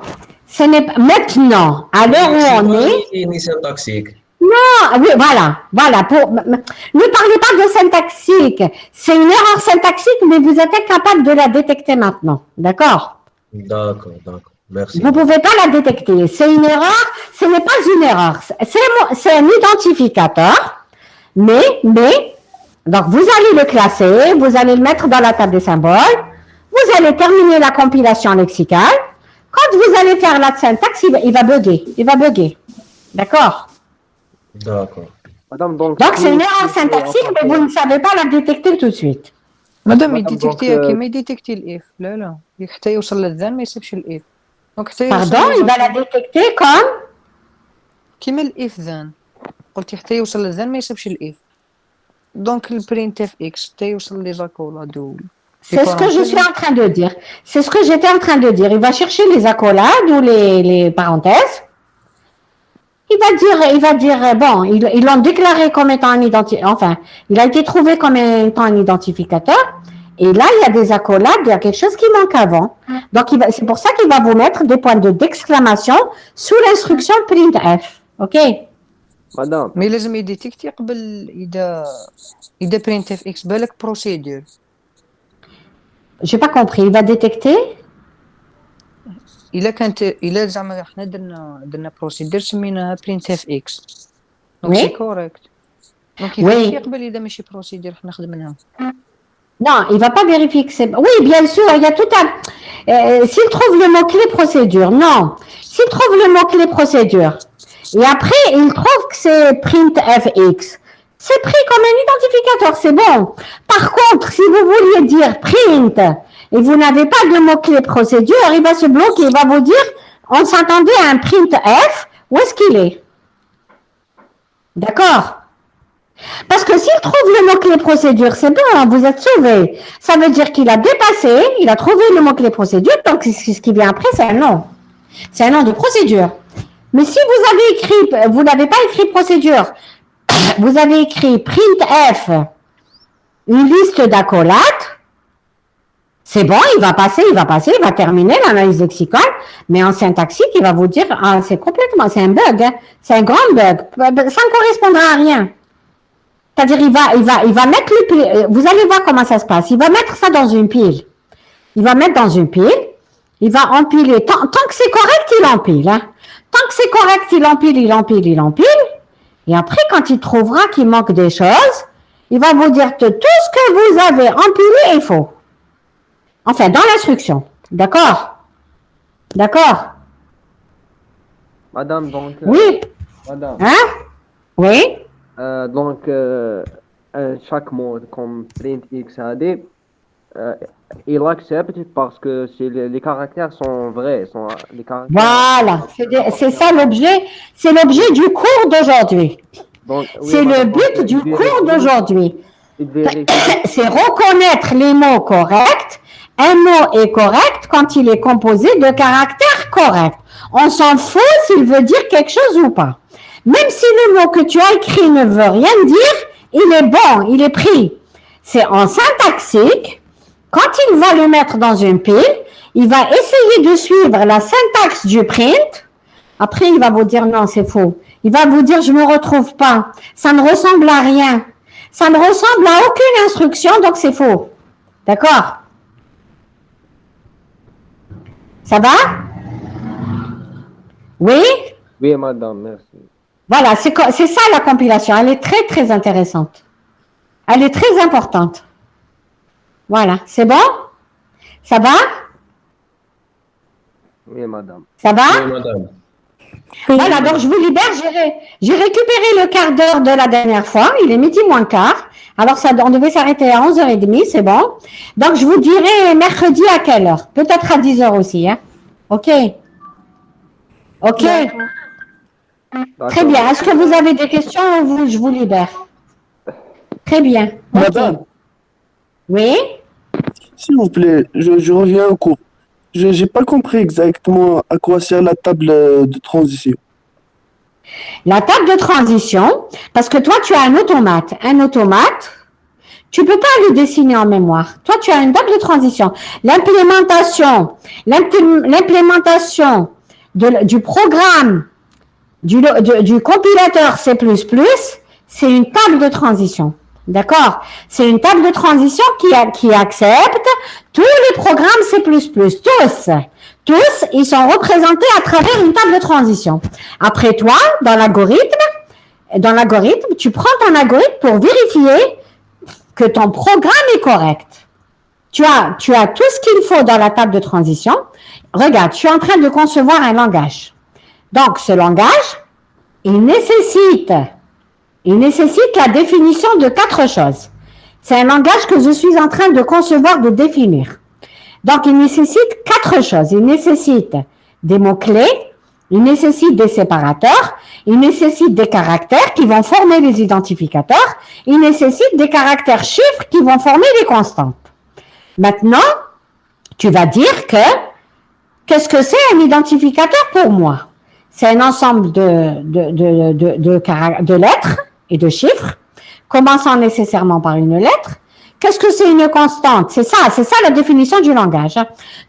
Ce n'est pas maintenant, à l'heure où on est.
Ni syntaxique.
Non, oui, voilà. Ne parlez pas de syntaxique. C'est une erreur syntaxique, mais vous êtes incapable de la détecter maintenant. D'accord?
D'accord. Merci.
Vous ne pouvez pas la détecter. C'est une erreur, ce n'est pas une erreur. C'est un identificateur, mais, donc vous allez le classer, vous allez le mettre dans la table des symboles, vous allez terminer la compilation lexicale. Quand vous allez faire la syntaxe, il va bugger. D'accord?
D'accord.
Madame, donc
c'est une erreur syntaxique, mais vous ne savez pas la détecter tout de suite.
مادام يديتيكتيها كيما يديتيكتي الاف لا حتى يوصل للذان ما يسيبش الاف دونك حتى
Pardon, il va la détecter comme
كيما الاف ذان قلتي حتى يوصل للذان ما يسيبش الاف دونك البرينت اف اكس حتى يوصل لي زاكولاد
C'est ce que je suis en train de dire. C'est ce que j'étais en train de dire. Il va chercher les accolades ou les parenthèses. Il va dire, bon, ils l'ont déclaré comme étant un identificateur. Enfin, il a été trouvé comme étant un identificateur. Et là, il y a des accolades, il y a quelque chose qui manque avant. Donc, c'est pour ça qu'il va vous mettre des points d'exclamation sous l'instruction printf. OK?
madame,
مي لازم يديتيكتي قبل اذا برينت اف اكس بالك بروسيدور
J'ai pas compris. Il va détecter?
الا زعما حنا درنا بروسيدور سميناها برينت اف اكس دونك سي كوريكت دونك يفيريفي قبل اذا ماشي بروسيدور حنا خدمناها.
Non, il va pas vérifier que c'est... Oui, bien sûr, il y a tout un... s'il trouve le mot-clé procédure, non. S'il trouve le mot-clé procédure, et après, il trouve que c'est printfx, C'est pris comme un identificateur, c'est bon. Par contre, si vous vouliez dire print et vous n'avez pas de mot-clé procédure, il va se bloquer, il va vous dire, on s'attendait à un printf, où est-ce qu'il est? D'accord? Parce que s'il trouve le mot-clé procédure, c'est bon, vous êtes sauvé. Ça veut dire qu'il a dépassé, il a trouvé le mot-clé procédure, donc ce qui vient après, c'est un nom. C'est un nom de procédure. Mais si vous n'avez pas écrit procédure, vous avez écrit printf, une liste d'accolades, c'est bon, il va terminer l'analyse lexicale, mais en syntaxique, il va vous dire, ah, c'est un bug, hein, c'est un grand bug, ça ne correspondra à rien. C'est-à-dire, il va mettre vous allez voir comment ça se passe, il va mettre ça dans une pile. Il va mettre dans une pile, il va empiler, tant que c'est correct, il empile, hein. Tant que c'est correct, il empile. Et après, quand il trouvera qu'il manque des choses, il va vous dire que tout ce que vous avez empilé est faux. Enfin, dans l'instruction. D'accord? D'accord?
Madame, donc.
Oui.
Madame.
Hein? Oui.
Donc, chaque mot comme print XAD, il accepte parce que les caractères sont vrais.
Voilà, c'est ça l'objet, c'est l'objet du cours d'aujourd'hui. C'est le but du cours d'aujourd'hui. C'est reconnaître les mots corrects. Un mot est correct quand il est composé de caractères corrects. On s'en fout s'il veut dire quelque chose ou pas. Même si le mot que tu as écrit ne veut rien dire, il est bon, il est pris. C'est en syntaxique. Quand il va le mettre dans une pile, il va essayer de suivre la syntaxe du print. Après, il va vous dire non, c'est faux. Il va vous dire je ne me retrouve pas. Ça ne ressemble à rien. Ça ne ressemble à aucune instruction, donc c'est faux. D'accord? Ça va? Oui?
Oui, madame, merci.
Voilà, c'est ça la compilation. Elle est très, très intéressante. Elle est très importante. Voilà, c'est bon? Ça va?
Oui, madame.
Ça va?
Oui, madame.
Voilà, donc je vous libère. J'ai récupéré le quart d'heure de la dernière fois. Il est midi moins quart. Alors, on devait s'arrêter à 11h30, c'est bon. Donc, je vous dirai mercredi à quelle heure? Peut-être à 10h aussi. Hein? OK. OK. Très bien. Est-ce que vous avez des questions ou je vous libère? Très bien. Okay.
Madame.
Oui?
S'il vous plaît, je reviens au cours. Je n'ai pas compris exactement à quoi sert la table de transition.
La table de transition, parce que toi, tu as un automate. Un automate, tu ne peux pas le dessiner en mémoire. Toi, tu as une table de transition. L'implémentation du programme du compilateur C++, c'est une table de transition. D'accord? C'est une table de transition qui accepte tous les programmes C++, tous, ils sont représentés à travers une table de transition. Après toi, dans l'algorithme, tu prends ton algorithme pour vérifier que ton programme est correct. Tu as tout ce qu'il faut dans la table de transition. Regarde, je suis en train de concevoir un langage. Donc, ce langage, il nécessite la définition de 4 choses. C'est un langage que je suis en train de concevoir, de définir. Donc, il nécessite 4 choses. Il nécessite des mots-clés, il nécessite des séparateurs, il nécessite des caractères qui vont former les identificateurs, il nécessite des caractères chiffres qui vont former les constantes. Maintenant, tu vas dire qu'est-ce que c'est un identificateur pour moi? C'est un ensemble de lettres et de chiffres, commençant nécessairement par une lettre. Qu'est-ce que c'est une constante? C'est ça la définition du langage.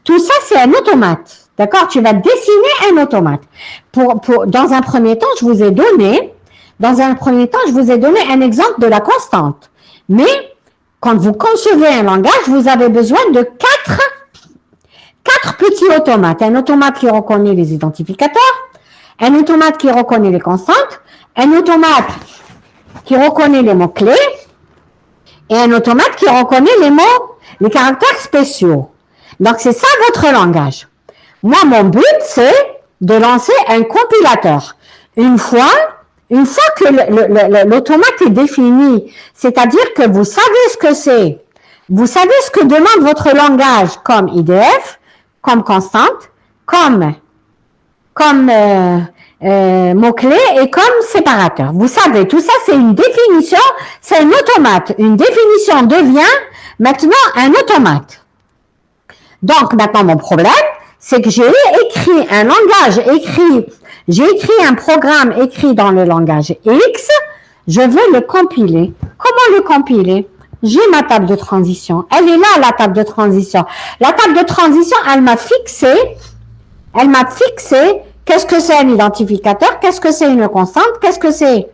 Tout ça, c'est un automate. D'accord? Tu vas dessiner un automate. Dans un premier temps, je vous ai donné un exemple de la constante. Mais, quand vous concevez un langage, vous avez besoin de 4 petits automates. Un automate qui reconnaît les identificateurs, un automate qui reconnaît les constantes, un automate qui reconnaît les mots-clés, et un automate qui reconnaît les caractères spéciaux. Donc, c'est ça votre langage. Moi, mon but, c'est de lancer un compilateur. Une fois Une fois que l'automate est défini, c'est-à-dire que vous savez ce que c'est, vous savez ce que demande votre langage comme IDF, comme constante, comme mot-clé et comme séparateur. Vous savez, tout ça, c'est une définition, c'est un automate. Une définition devient maintenant un automate. Donc, maintenant, mon problème, c'est que j'ai écrit un langage écrit, j'ai écrit un programme écrit dans le langage X, je veux le compiler. Comment le compiler? J'ai ma table de transition. Elle est là, la table de transition. La table de transition, elle m'a fixé qu'est-ce que c'est un identificateur, qu'est-ce que c'est une constante, qu'est-ce que c'est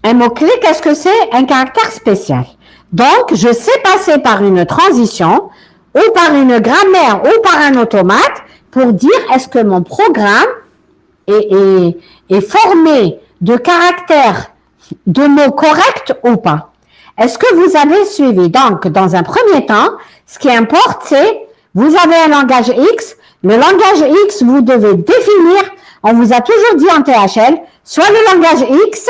un mot-clé, qu'est-ce que c'est un caractère spécial. Donc, je sais passer par une transition ou par une grammaire ou par un automate pour dire est-ce que mon programme est formé de caractères, de mots corrects ou pas. Est-ce que vous avez suivi? Donc, dans un premier temps, ce qui importe, c'est vous avez un langage X. Le langage X, vous devez définir, on vous a toujours dit en THL, soit le langage X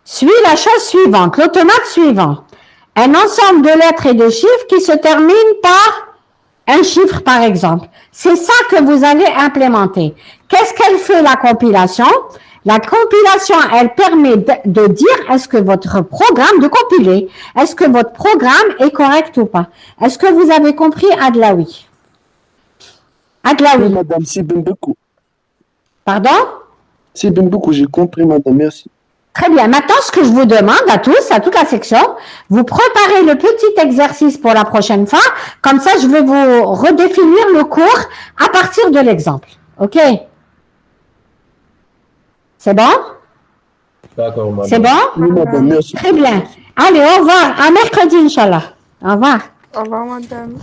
suit la chose suivante, l'automate suivant. Un ensemble de lettres et de chiffres qui se terminent par un chiffre, par exemple. C'est ça que vous allez implémenter. Qu'est-ce qu'elle fait, la compilation? La compilation, elle permet de dire est-ce que votre programme, de compiler, est-ce que votre programme est correct ou pas? Est-ce que vous avez compris, Adlaoui?
Oui, madame, c'est bien beaucoup.
Pardon?
C'est bien beaucoup, j'ai compris, madame, merci.
Très bien. Maintenant, ce que je vous demande à tous, à toute la section, vous préparez le petit exercice pour la prochaine fois. Comme ça, je vais vous redéfinir le cours à partir de l'exemple. OK? C'est bon?
D'accord, madame.
C'est bon?
Oui, madame, merci.
Très bien. Allez, au revoir. À mercredi, Inch'Allah. Au revoir.
Au revoir, madame.